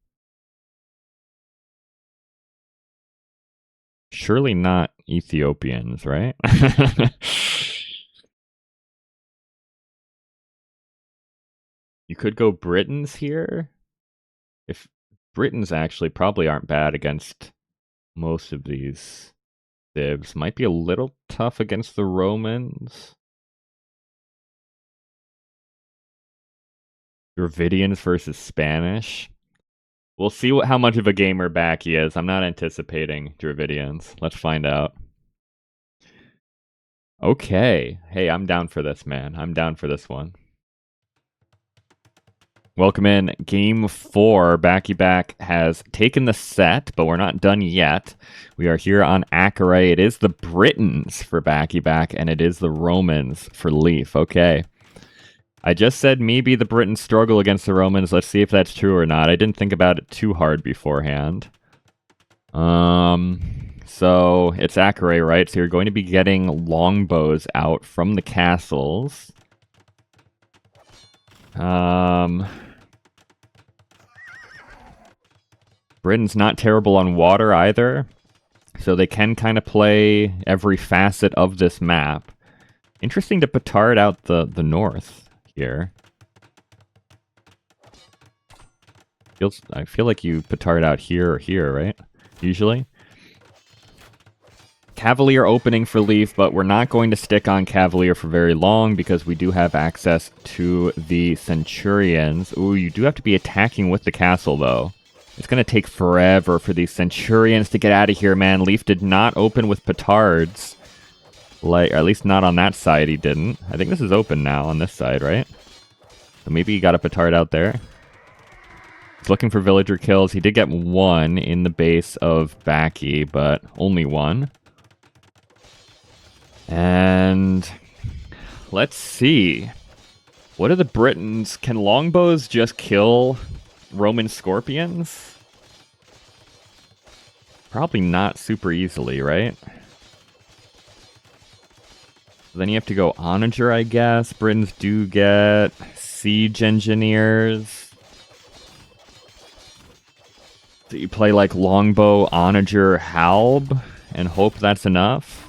Surely not Ethiopians, right? You could go Britons here. If Britons actually probably aren't bad against most of these civs. Might be a little tough against the Romans. Dravidians versus Spanish. We'll see how much of a gamer back he is. I'm not anticipating Dravidians. Let's find out. Okay. Hey, I'm down for this, man. I'm down for this one. Welcome in. Game 4. Backyback has taken the set, but we're not done yet. We are here on Akare. It is the Britons for Backyback, and it is the Romans for Leaf. Okay. I just said maybe the Britons struggle against the Romans. Let's see if that's true or not. I didn't think about it too hard beforehand. So it's Akare, right? So you're going to be getting longbows out from the castles. Britain's not terrible on water either, so they can kind of play every facet of this map. Interesting to petard out the north here. I feel like you petard out here or here, right? Usually. Cavalier opening for Leaf, but we're not going to stick on Cavalier for very long because we do have access to the Centurions. Ooh, you do have to be attacking with the castle, though. It's going to take forever for these Centurions to get out of here, man. Leaf did not open with petards. Like, or at least not on that side, he didn't. I think this is open now on this side, right? So maybe he got a petard out there. He's looking for villager kills. He did get one in the base of Backy, but only one. And let's see. What are the Britons? Can longbows just kill Roman scorpions? Probably not super easily, right? Then you have to go onager, I guess. Britons do get siege engineers. So you play like longbow, onager, halb, and hope that's enough.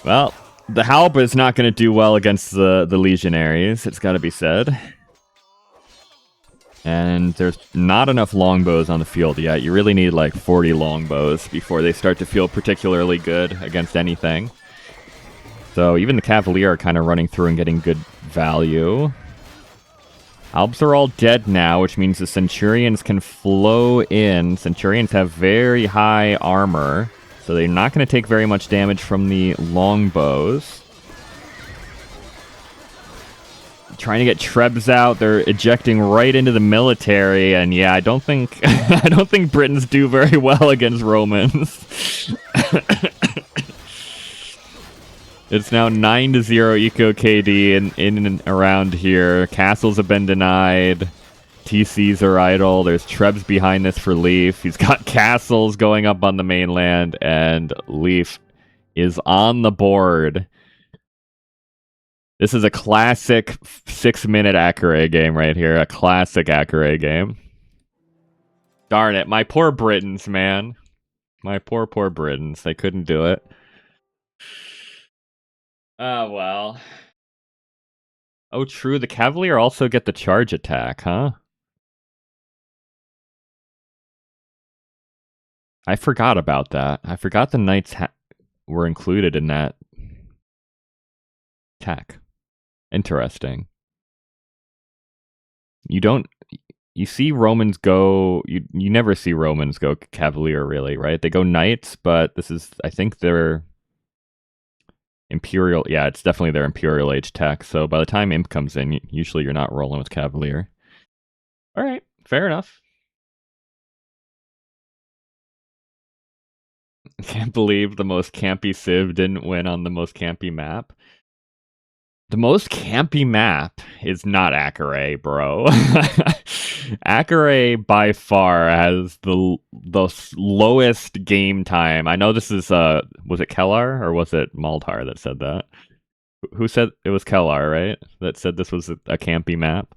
Well, the halb is not going to do well against the legionaries, it's got to be said. And there's not enough longbows on the field yet. You really need like 40 longbows before they start to feel particularly good against anything. So even the Cavalier are kind of running through and getting good value. Halbs are all dead now, which means the Centurions can flow in. Centurions have very high armor, so they're not going to take very much damage from the longbows. Trying to get Trebs out, they're ejecting right into the military, and yeah, I don't think I don't think Britons do very well against Romans. It's now 9-0 Eco KD in and around here. Castles have been denied. TCs are idle. There's Trebs behind this for Leaf. He's got castles going up on the mainland, and Leaf is on the board. This is a classic 6-minute Akare game right here. A classic Akare game. Darn it. My poor Britons, man. My poor Britons. They couldn't do it. Oh, well. Oh, true. The Cavalier also get the charge attack, huh? I forgot about that. I forgot the Knights were included in that attack. Interesting. You don't... You see Romans go... You never see Romans go Cavalier, really, right? They go Knights, but this is... I think they're... Imperial... Yeah, it's definitely their Imperial Age tech, so by the time Imp comes in, usually you're not rolling with Cavalier. Alright, fair enough. I can't believe the most campy Civ didn't win on the most campy map. The most campy map is not Akare, bro. Akare by far has the lowest game time. I know this is was it Kellar or was it Maldhar that said that? Who said it was Kellar, right? That said this was a campy map.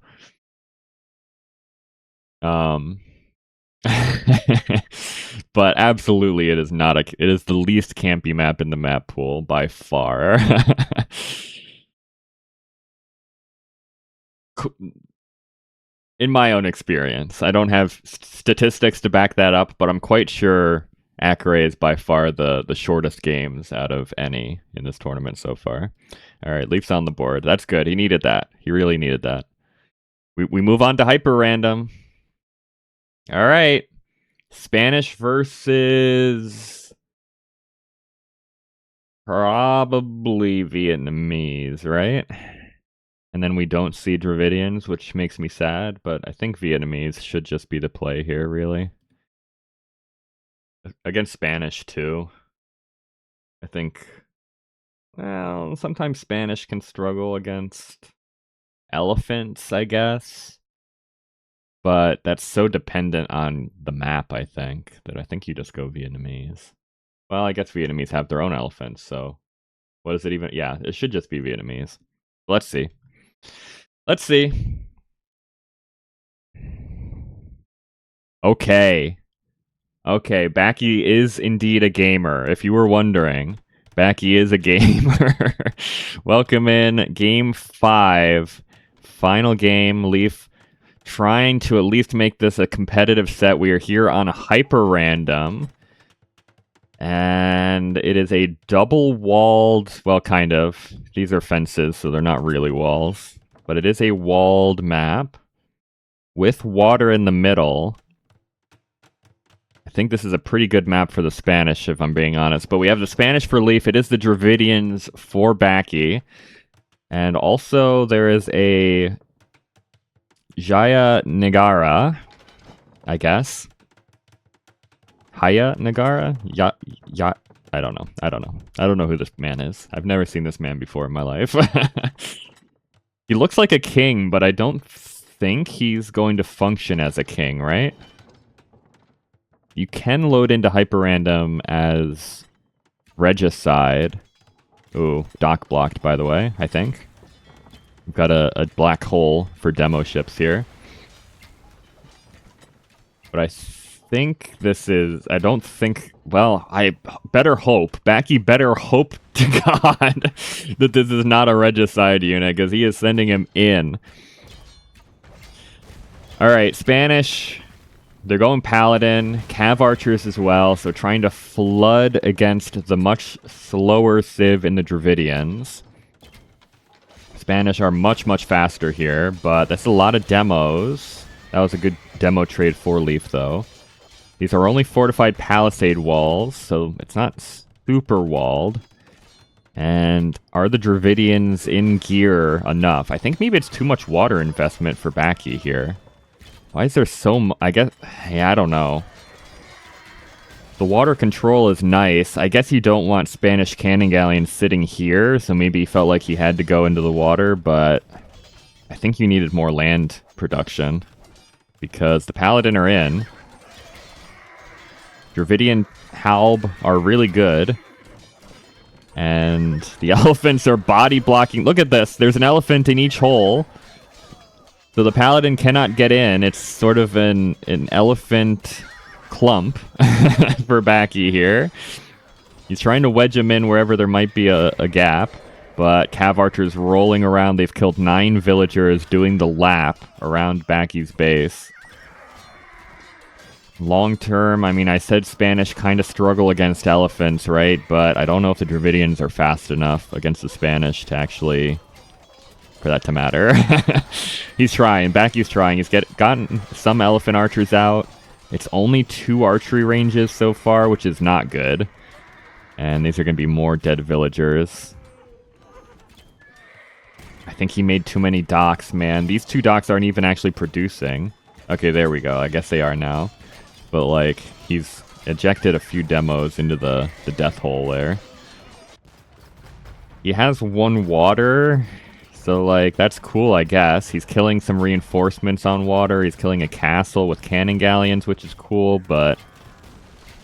But absolutely it is not it is the least campy map in the map pool by far. In my own experience, I don't have statistics to back that up, but I'm quite sure Akare is by far the shortest games out of any in this tournament so far. All right, Leaf's on the board. That's good. He needed that. He really needed that. We move on to hyper random. All right, Spanish versus probably Vietnamese, right? And then we don't see Dravidians, which makes me sad, but I think Vietnamese should just be the play here, really. Against Spanish, too. I think, well, sometimes Spanish can struggle against elephants, I guess. But that's so dependent on the map, I think, that I think you just go Vietnamese. Well, I guess Vietnamese have their own elephants, so what is it even? Yeah, it should just be Vietnamese. Let's see. Let's see. Okay. Okay, Backy is indeed a gamer. If you were wondering, Backy is a gamer. Welcome in Game 5. Final game. Leaf trying to at least make this a competitive set. We are here on a hyper random. And it is a double-walled, well, kind of. These are fences, so they're not really walls. But it is a walled map with water in the middle. I think this is a pretty good map for the Spanish, if I'm being honest. But we have the Spanish for Leaf. It is the Dravidians for Backy. And also there is a Jaya Nagara, I guess. Haya Nagara? I don't know. I don't know who this man is. I've never seen this man before in my life. He looks like a king, but I don't think he's going to function as a king, right? You can load into hyper random as Regicide. Ooh, dock blocked, by the way, I think. We've got a black hole for demo ships here. But I think this is... I don't think... Well, I better hope. Backy better hope to God that this is not a Regicide unit, because he is sending him in. Alright, Spanish... They're going Paladin, Cav Archers as well, so trying to flood against the much slower Civ in the Dravidians. Spanish are much, much faster here, but that's a lot of demos. That was a good demo trade for Leaf, though. These are only fortified palisade walls, so it's not super walled. And are the Dravidians in gear enough? I think maybe it's too much water investment for Backy here. Why is there so much? I guess... Yeah, I don't know. The water control is nice. I guess you don't want Spanish cannon galleons sitting here, so maybe he felt like he had to go into the water, but I think you needed more land production because the Paladin are in. Dravidian Halb are really good. And the elephants are body blocking. Look at this. There's an elephant in each hole. So the Paladin cannot get in. It's sort of an elephant clump for Backy here. He's trying to wedge him in wherever there might be a gap. But Cav Archer's rolling around. They've killed 9 villagers doing the lap around Backy's base. Long term, I mean, I said Spanish kind of struggle against elephants, right? But I don't know if the Dravidians are fast enough against the Spanish to actually... for that to matter. He's trying. Backy's trying. He's gotten some elephant archers out. It's only 2 archery ranges so far, which is not good. And these are going to be more dead villagers. I think he made too many docks, man. These 2 docks aren't even actually producing. Okay, there we go. I guess they are now. But, like, he's ejected a few demos into the death hole there. He has 1 water... So, like, that's cool, I guess. He's killing some reinforcements on water. He's killing a castle with cannon galleons, which is cool, but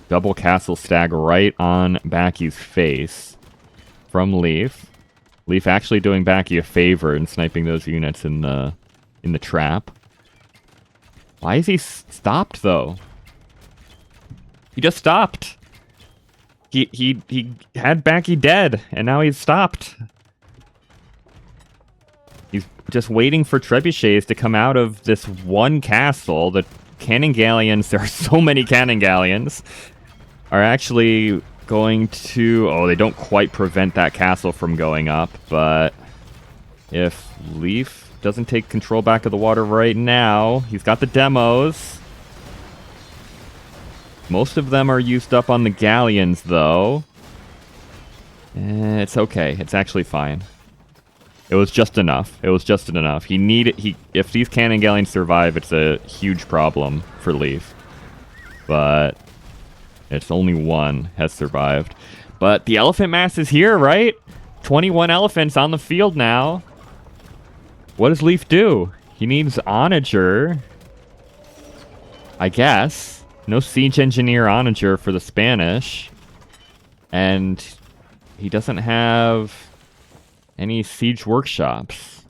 double castle stag right on Backy's face from Leaf. Leaf actually doing Backy a favor and sniping those units in the trap. Why is he stopped, though? He just stopped. He had Backy dead, and now he's stopped. He's just waiting for trebuchets to come out of this one castle. The cannon galleons, there are so many cannon galleons, are actually going to... Oh, they don't quite prevent that castle from going up, but if Leaf doesn't take control back of the water right now, he's got the demos. Most of them are used up on the galleons, though. It's okay. It's actually fine. It was just enough. It was just enough. If these cannon galleons survive, it's a huge problem for Leaf. But it's only one has survived. But the elephant mass is here, right? 21 elephants on the field now. What does Leaf do? He needs Onager, I guess. No siege engineer Onager for the Spanish. And he doesn't have any siege workshops.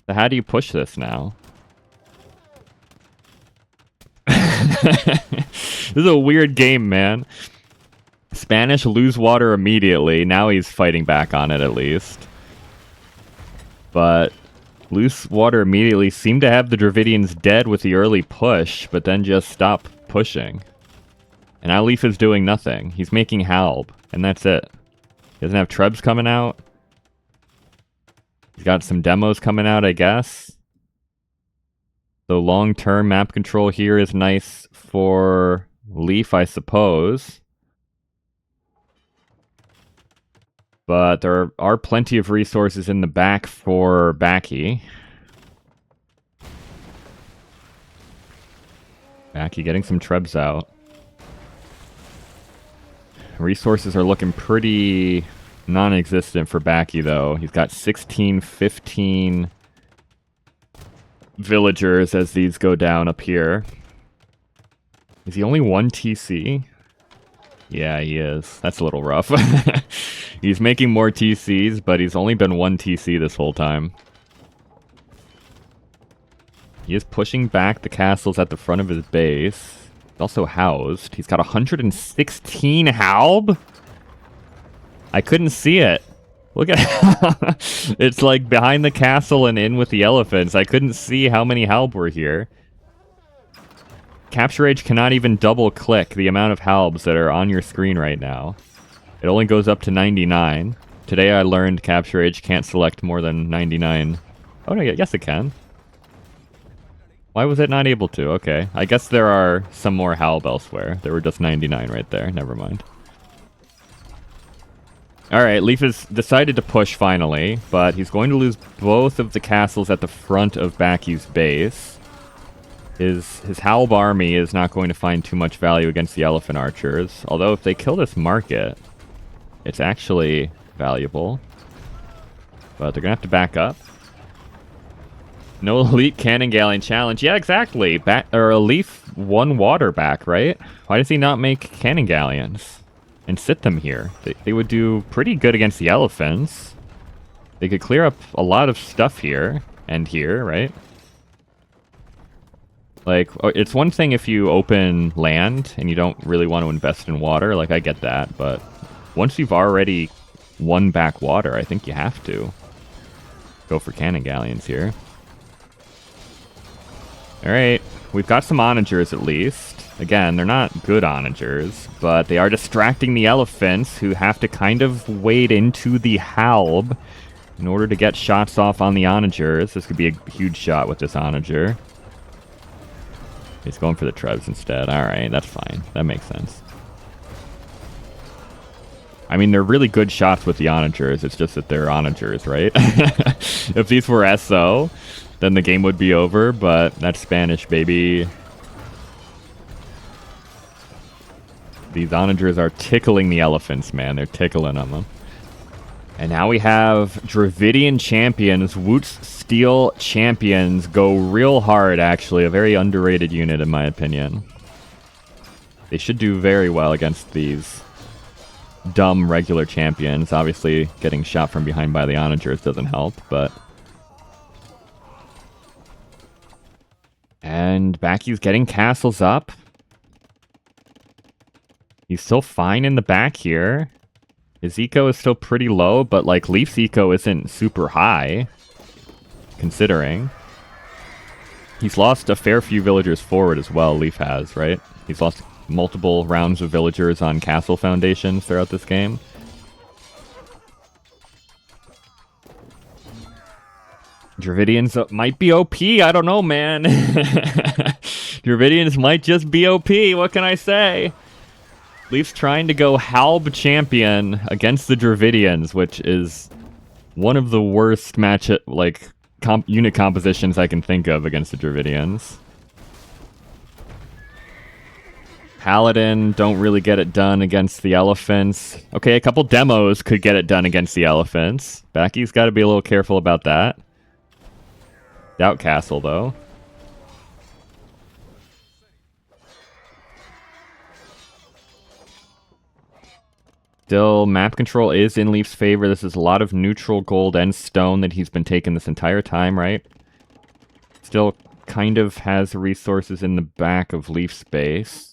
So how do you push this now? This is a weird game, man. Spanish lose water immediately. Now he's fighting back on it, at least. But lose water immediately. Seem to have the Dravidians dead with the early push, but then just stop pushing. And now Leaf is doing nothing. He's making Halb, and that's it. He doesn't have Trebs coming out. He's got some demos coming out, I guess. So long-term map control here is nice for Leaf, I suppose. But there are plenty of resources in the back for Backy. Backy getting some Trebs out. Resources are looking pretty non-existent for Backy, though. He's got 16, 15 villagers as these go down up here. Is he only 1 TC? Yeah, he is. That's a little rough. He's making more TCs, but he's only been 1 TC this whole time. He is pushing back the castles at the front of his base. He's also housed. He's got 116 Halb? I couldn't see it. Look at it's like behind the castle and in with the elephants. I couldn't see how many Halb were here. Capture Age cannot even double click the amount of Halbs that are on your screen right now. It only goes up to 99. Today I learned Capture Age can't select more than 99. Oh no, yes it can. Why was it not able to? Okay. I guess there are some more Halb elsewhere. There were just 99 right there. Never mind. Alright, Leaf has decided to push finally, but he's going to lose both of the castles at the front of Backy's base. His Halb army is not going to find too much value against the elephant archers, although if they kill this market, it's actually valuable. But they're going to have to back up. No elite cannon galleon challenge. Yeah, exactly. Leaf won water back, right? Why does he not make cannon galleons and sit them here? They would do pretty good against the elephants. They could clear up a lot of stuff here and here, right? Like, it's one thing if you open land and you don't really want to invest in water. Like, I get that, but once you've already won back water, I think you have to go for cannon galleons here. Alright, we've got some onagers at least. Again, they're not good onagers, but they are distracting the elephants, who have to kind of wade into the Halb in order to get shots off on the onagers. This could be a huge shot with this onager. He's going for the Trebs instead. Alright, that's fine. That makes sense. I mean, they're really good shots with the onagers. It's just that they're onagers, right? If these were SO, then the game would be over, but that's Spanish, baby. These onagers are tickling the elephants, man. They're tickling on them. And now we have Dravidian champions, Woot's Steel champions, go real hard, actually. A very underrated unit, in my opinion. They should do very well against these dumb regular champions. Obviously, getting shot from behind by the onagers doesn't help, but... And Backy's getting castles up. He's still fine in the back here. His eco is still pretty low, but like Leaf's eco isn't super high, considering. He's lost a fair few villagers forward as well, Leaf has, right? He's lost multiple rounds of villagers on castle foundations throughout this game. Dravidians might be OP, I don't know, man. Dravidians might just be OP, what can I say? Leaf's trying to go Halb champion against the Dravidians, which is one of the worst unit compositions I can think of against the Dravidians. Paladin don't really get it done against the elephants. Okay, a couple demos could get it done against the elephants. Backy's got to be a little careful about that. Doubt Castle, though. Still, map control is in Leaf's favor. This is a lot of neutral gold and stone that he's been taking this entire time, right? Still kind of has resources in the back of Leaf's base.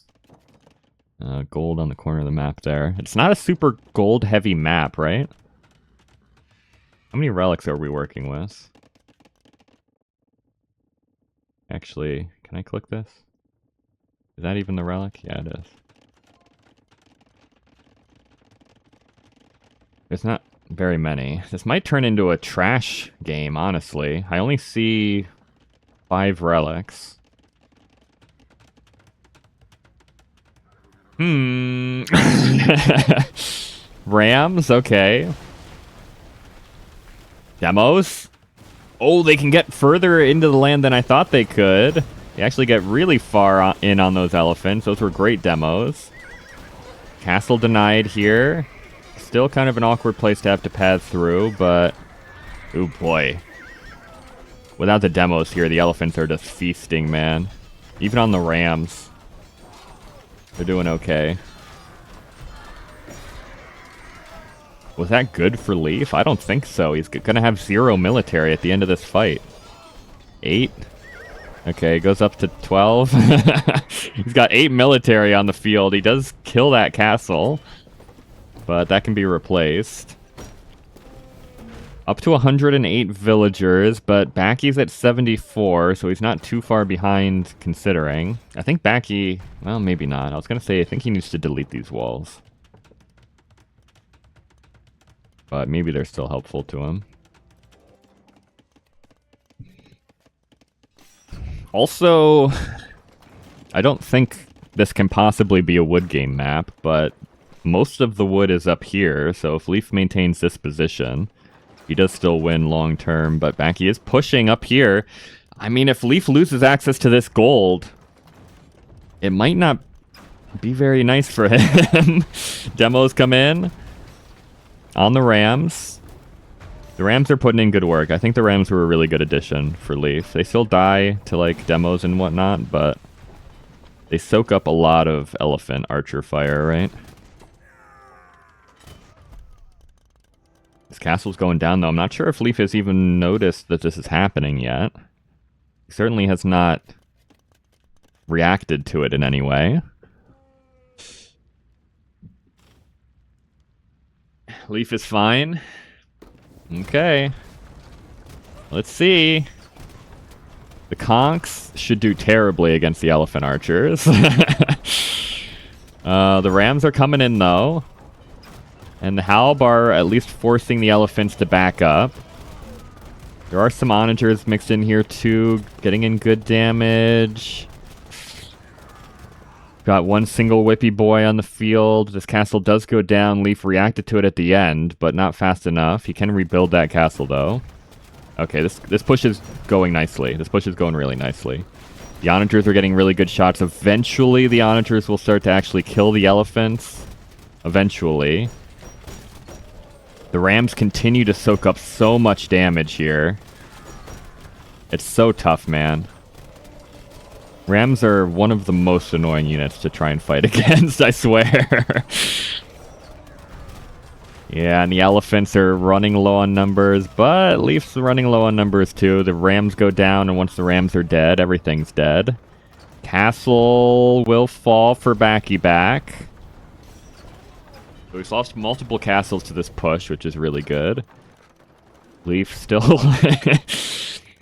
Gold on the corner of the map there. It's not a super gold-heavy map, right? How many relics are we working with? Actually, can I click this? Is that even the relic? Yeah, it is. There's not very many. This might turn into a trash game, honestly. I only see 5 relics. Rams? Okay. Demos? Oh, they can get further into the land than I thought they could. They actually get really far in on those elephants. Those were great demos. Castle denied here. Still kind of an awkward place to have to pass through, but... Oh boy. Without the demos here, the elephants are just feasting, man. Even on the rams. They're doing okay. Was that good for Leaf? I don't think so. He's going to have 0 military at the end of this fight. 8? Okay, goes up to 12. He's got 8 military on the field. He does kill that castle. But that can be replaced. Up to 108 villagers, but Backy's at 74, so he's not too far behind considering. I think Backy... Well, maybe not. I was going to say, I think he needs to delete these walls. But maybe they're still helpful to him. Also, I don't think this can possibly be a wood game map, but most of the wood is up here, so if Leaf maintains this position, he does still win long term, but Backy is pushing up here. I mean, if Leaf loses access to this gold, it might not be very nice for him. Demos come in on the Rams. The Rams are putting in good work. I think the Rams were a really good addition for Leaf. They still die to like demos and whatnot, but they soak up a lot of elephant archer fire, right? This castle's going down, though. I'm not sure if Leaf has even noticed that this is happening yet. He certainly has not reacted to it in any way. Leaf is fine. Okay. Let's see. The conks should do terribly against the elephant archers. The Rams are coming in, though. And the Halb are at least forcing the elephants to back up. There are some onagers mixed in here too, getting in good damage. Got one single whippy boy on the field. This castle does go down. Leaf reacted to it at the end, but not fast enough. He can rebuild that castle though. Okay, this push is going nicely. This push is going really nicely. The onagers are getting really good shots. Eventually, the onagers will start to actually kill the elephants. Eventually. The Rams continue to soak up so much damage here. It's so tough, man. Rams are one of the most annoying units to try and fight against, I swear. Yeah, and the Elephants are running low on numbers, but Leafs are running low on numbers too. The Rams go down, and once the Rams are dead, everything's dead. Castle will fall for Backyback. So he's lost multiple castles to this push, which is really good. Leaf still...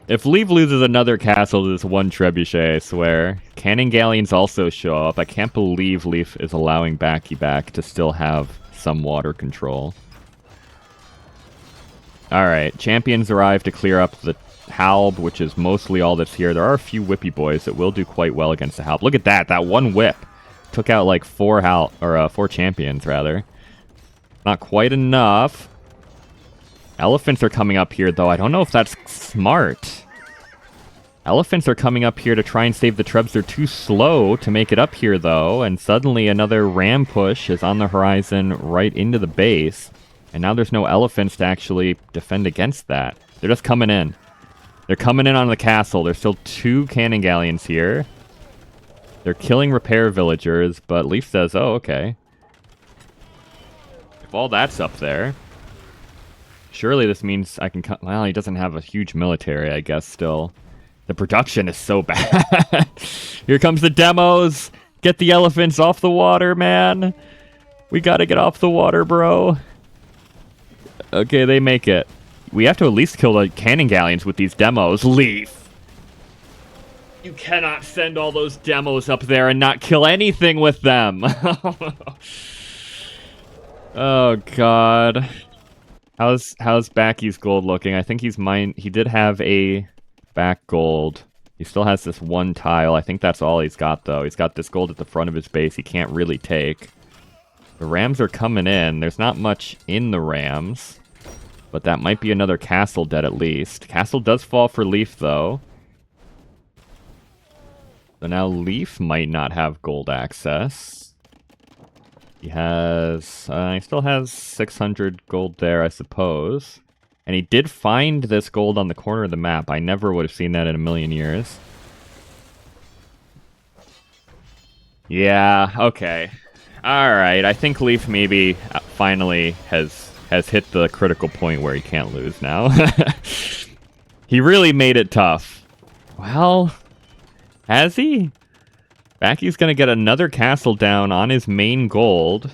If Leaf loses another castle to this one trebuchet, I swear. Cannon Galleons also show up. I can't believe Leaf is allowing Backyback to still have some water control. Alright, champions arrive to clear up the Halb, which is mostly all that's here. There are a few whippy boys that will do quite well against the Halb. Look at that! That one whip took out like four champions, rather. Not quite enough. Elephants are coming up here, though. I don't know if that's smart. Elephants are coming up here to try and save the Trebs. They're too slow to make it up here, though. And suddenly another ram push is on the horizon right into the base. And now there's no elephants to actually defend against that. They're just coming in. They're coming in on the castle. There's still 2 cannon galleons here. They're killing repair villagers, but Leaf says, oh, okay. If all that's up there... Surely this means I can... Well, he doesn't have a huge military, I guess, still. The production is so bad. Here comes the demos. Get the elephants off the water, man. We gotta get off the water, bro. Okay, they make it. We have to at least kill the cannon galleons with these demos. Leaf. You cannot send all those demos up there and not kill anything with them. Oh, God. How's Backy's gold looking? I think he's mine. He did have a back gold. He still has this one tile. I think that's all he's got, though. He's got this gold at the front of his base he can't really take. The Rams are coming in. There's not much in the Rams, but that might be another castle dead at least. Castle does fall for Leaf, though. So now Leaf might not have gold access. He still has 600 gold there, I suppose. And he did find this gold on the corner of the map. I never would have seen that in a million years. Yeah, okay. Alright, I think Leaf maybe finally has hit the critical point where he can't lose now. He really made it tough. Well, has he? Backy's gonna get another castle down on his main gold.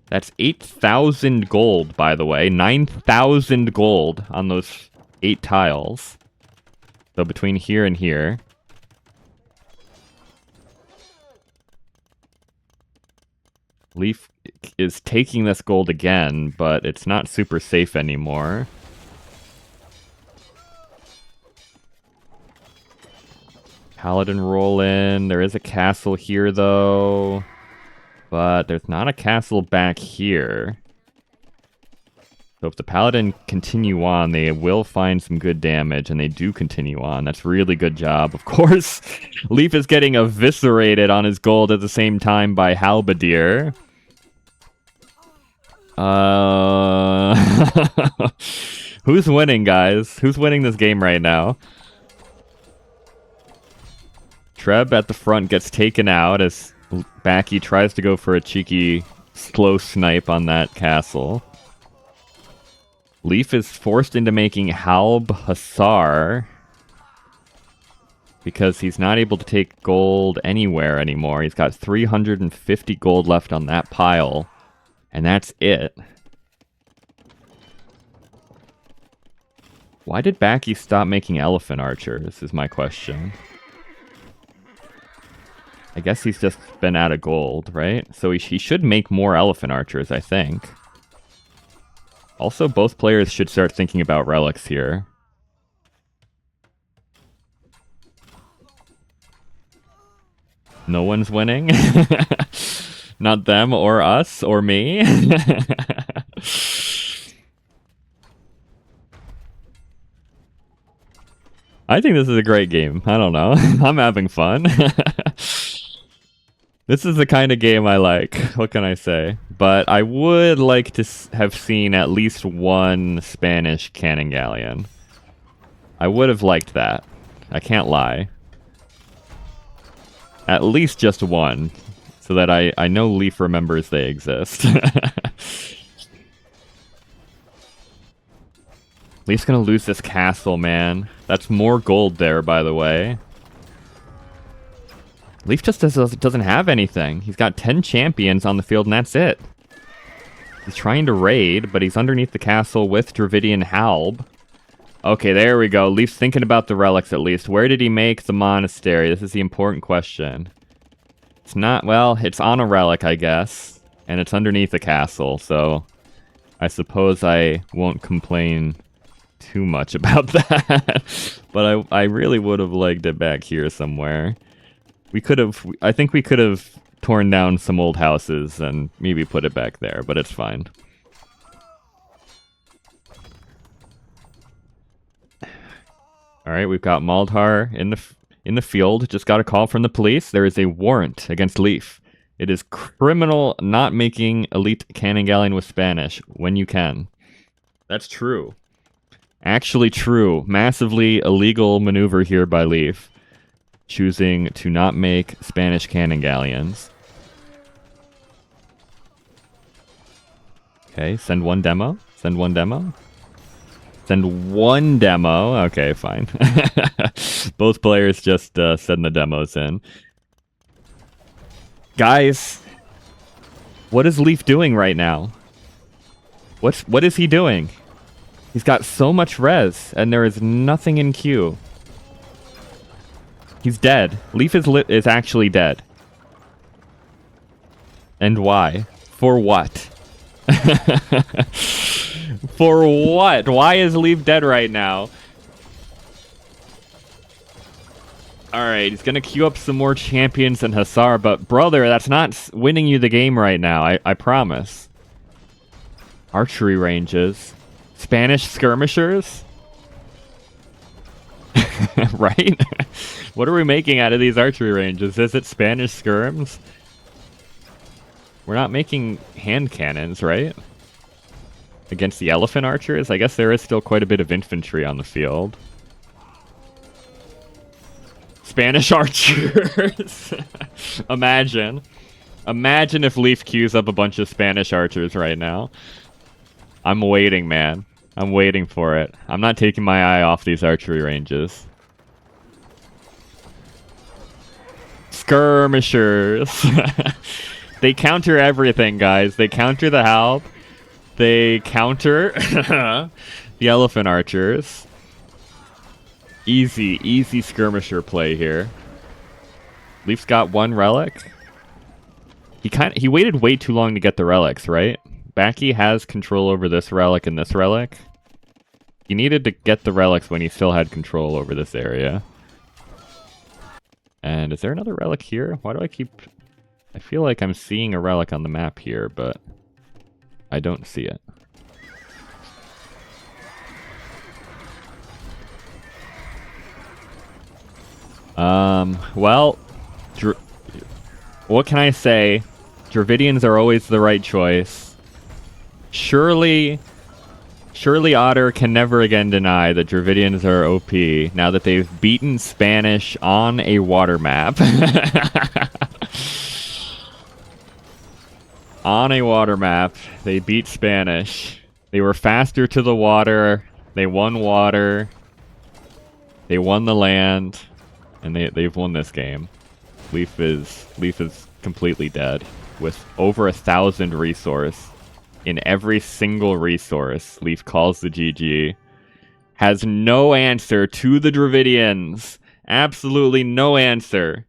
That's 8,000 gold, by the way. 9,000 gold on those 8 tiles. So between here and here. Leaf is taking this gold again, but it's not super safe anymore. Paladin roll in. There is a castle here, though. But there's not a castle back here. So if the Paladin continue on, they will find some good damage, and they do continue on. That's really good job. Of course, Leaf is getting eviscerated on his gold at the same time by Halberdier. Who's winning, guys? Who's winning this game right now? Treb at the front gets taken out as Backy tries to go for a cheeky slow snipe on that castle. Leaf is forced into making Halb Hussar because he's not able to take gold anywhere anymore. He's got 350 gold left on that pile, and that's it. Why did Backy stop making elephant archers, is my question. I guess he's just been out of gold, right? So he should make more elephant archers, I think. Also, both players should start thinking about relics here. No one's winning? Not them, or us, or me? I think this is a great game. I don't know. I'm having fun. This is the kind of game I like. What can I say? But I would like to have seen at least one Spanish cannon galleon. I would have liked that. I can't lie. At least just one. So that I know Leaf remembers they exist. Leaf's gonna lose this castle, man. That's more gold there, by the way. Leaf just doesn't have anything. He's got 10 champions on the field, and that's it. He's trying to raid, but he's underneath the castle with Dravidian Halb. Okay, there we go. Leaf's thinking about the relics, at least. Where did he make the monastery? This is the important question. It's not... Well, it's on a relic, I guess. And it's underneath the castle, so... I suppose I won't complain too much about that. But I really would have liked it back here somewhere. We could have... I think we could have torn down some old houses and maybe put it back there, but it's fine. Alright, we've got Maldhar in the field. Just got a call from the police. There is a warrant against Leaf. It is criminal not making elite cannon galleon with Spanish when you can. That's true. Actually true. Massively illegal maneuver here by Leaf. Choosing to not make Spanish cannon galleons. Okay, send one demo. Send one demo. Send one demo. Okay, fine. Both players just send the demos in. Guys, what is Leaf doing right now? What is he doing? He's got so much res, and there is nothing in queue. He's dead. Leaf is actually dead. And why? For what? For what? Why is Leaf dead right now? Alright, he's gonna queue up some more champions and Hussar, but brother, that's not winning you the game right now, I promise. Archery ranges. Spanish skirmishers? Right? What are we making out of these archery ranges? Is it Spanish skirms? We're not making hand cannons, right? Against the elephant archers? I guess there is still quite a bit of infantry on the field. Spanish archers! Imagine. Imagine if Leaf queues up a bunch of Spanish archers right now. I'm waiting, man. I'm waiting for it. I'm not taking my eye off these archery ranges. Skirmishers. They counter everything, guys. They counter the Halb. They counter the elephant archers. Easy skirmisher play here. Leaf's got one relic. He waited way too long to get the relics, right? Backy has control over this relic and this relic. He needed to get the relics when he still had control over this area. And is there another relic here? Why do I keep... I feel like I'm seeing a relic on the map here, but I don't see it. Well, what can I say? Dravidians are always the right choice. Surely Otter can never again deny that Dravidians are OP now that they've beaten Spanish on a water map. On a water map, they beat Spanish. They were faster to the water. They won water. They won the land. And they've won this game. Leaf is completely dead. With over 1,000 resource. In every single resource, Leaf calls the GG. Has no answer to the Dravidians. Absolutely no answer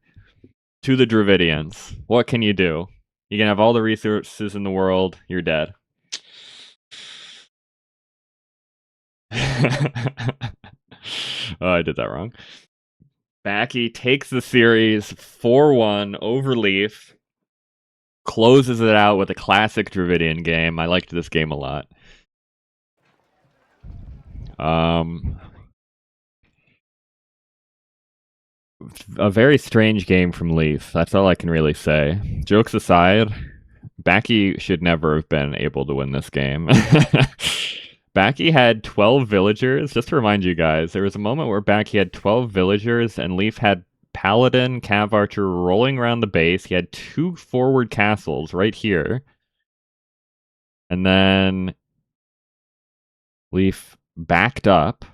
to the Dravidians. What can you do? You can have all the resources in the world. You're dead. Oh, I did that wrong. Backy takes the series 4-1 over Leaf. Closes it out with a classic Dravidian game. I liked this game a lot. A very strange game from Leaf. That's all I can really say. Jokes aside, Backy should never have been able to win this game. Backy had 12 villagers. Just to remind you guys, there was a moment where Backy had 12 villagers and Leaf had Paladin, Cav Archer rolling around the base. He had 2 forward castles right here. And then Leaf backed up,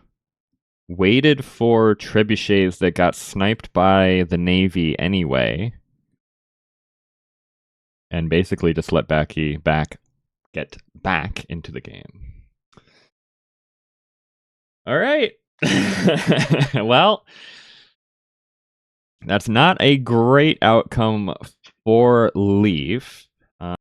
waited for trebuchets that got sniped by the Navy anyway, and basically just let Backy get back into the game. All right. Well, that's not a great outcome for Leaf.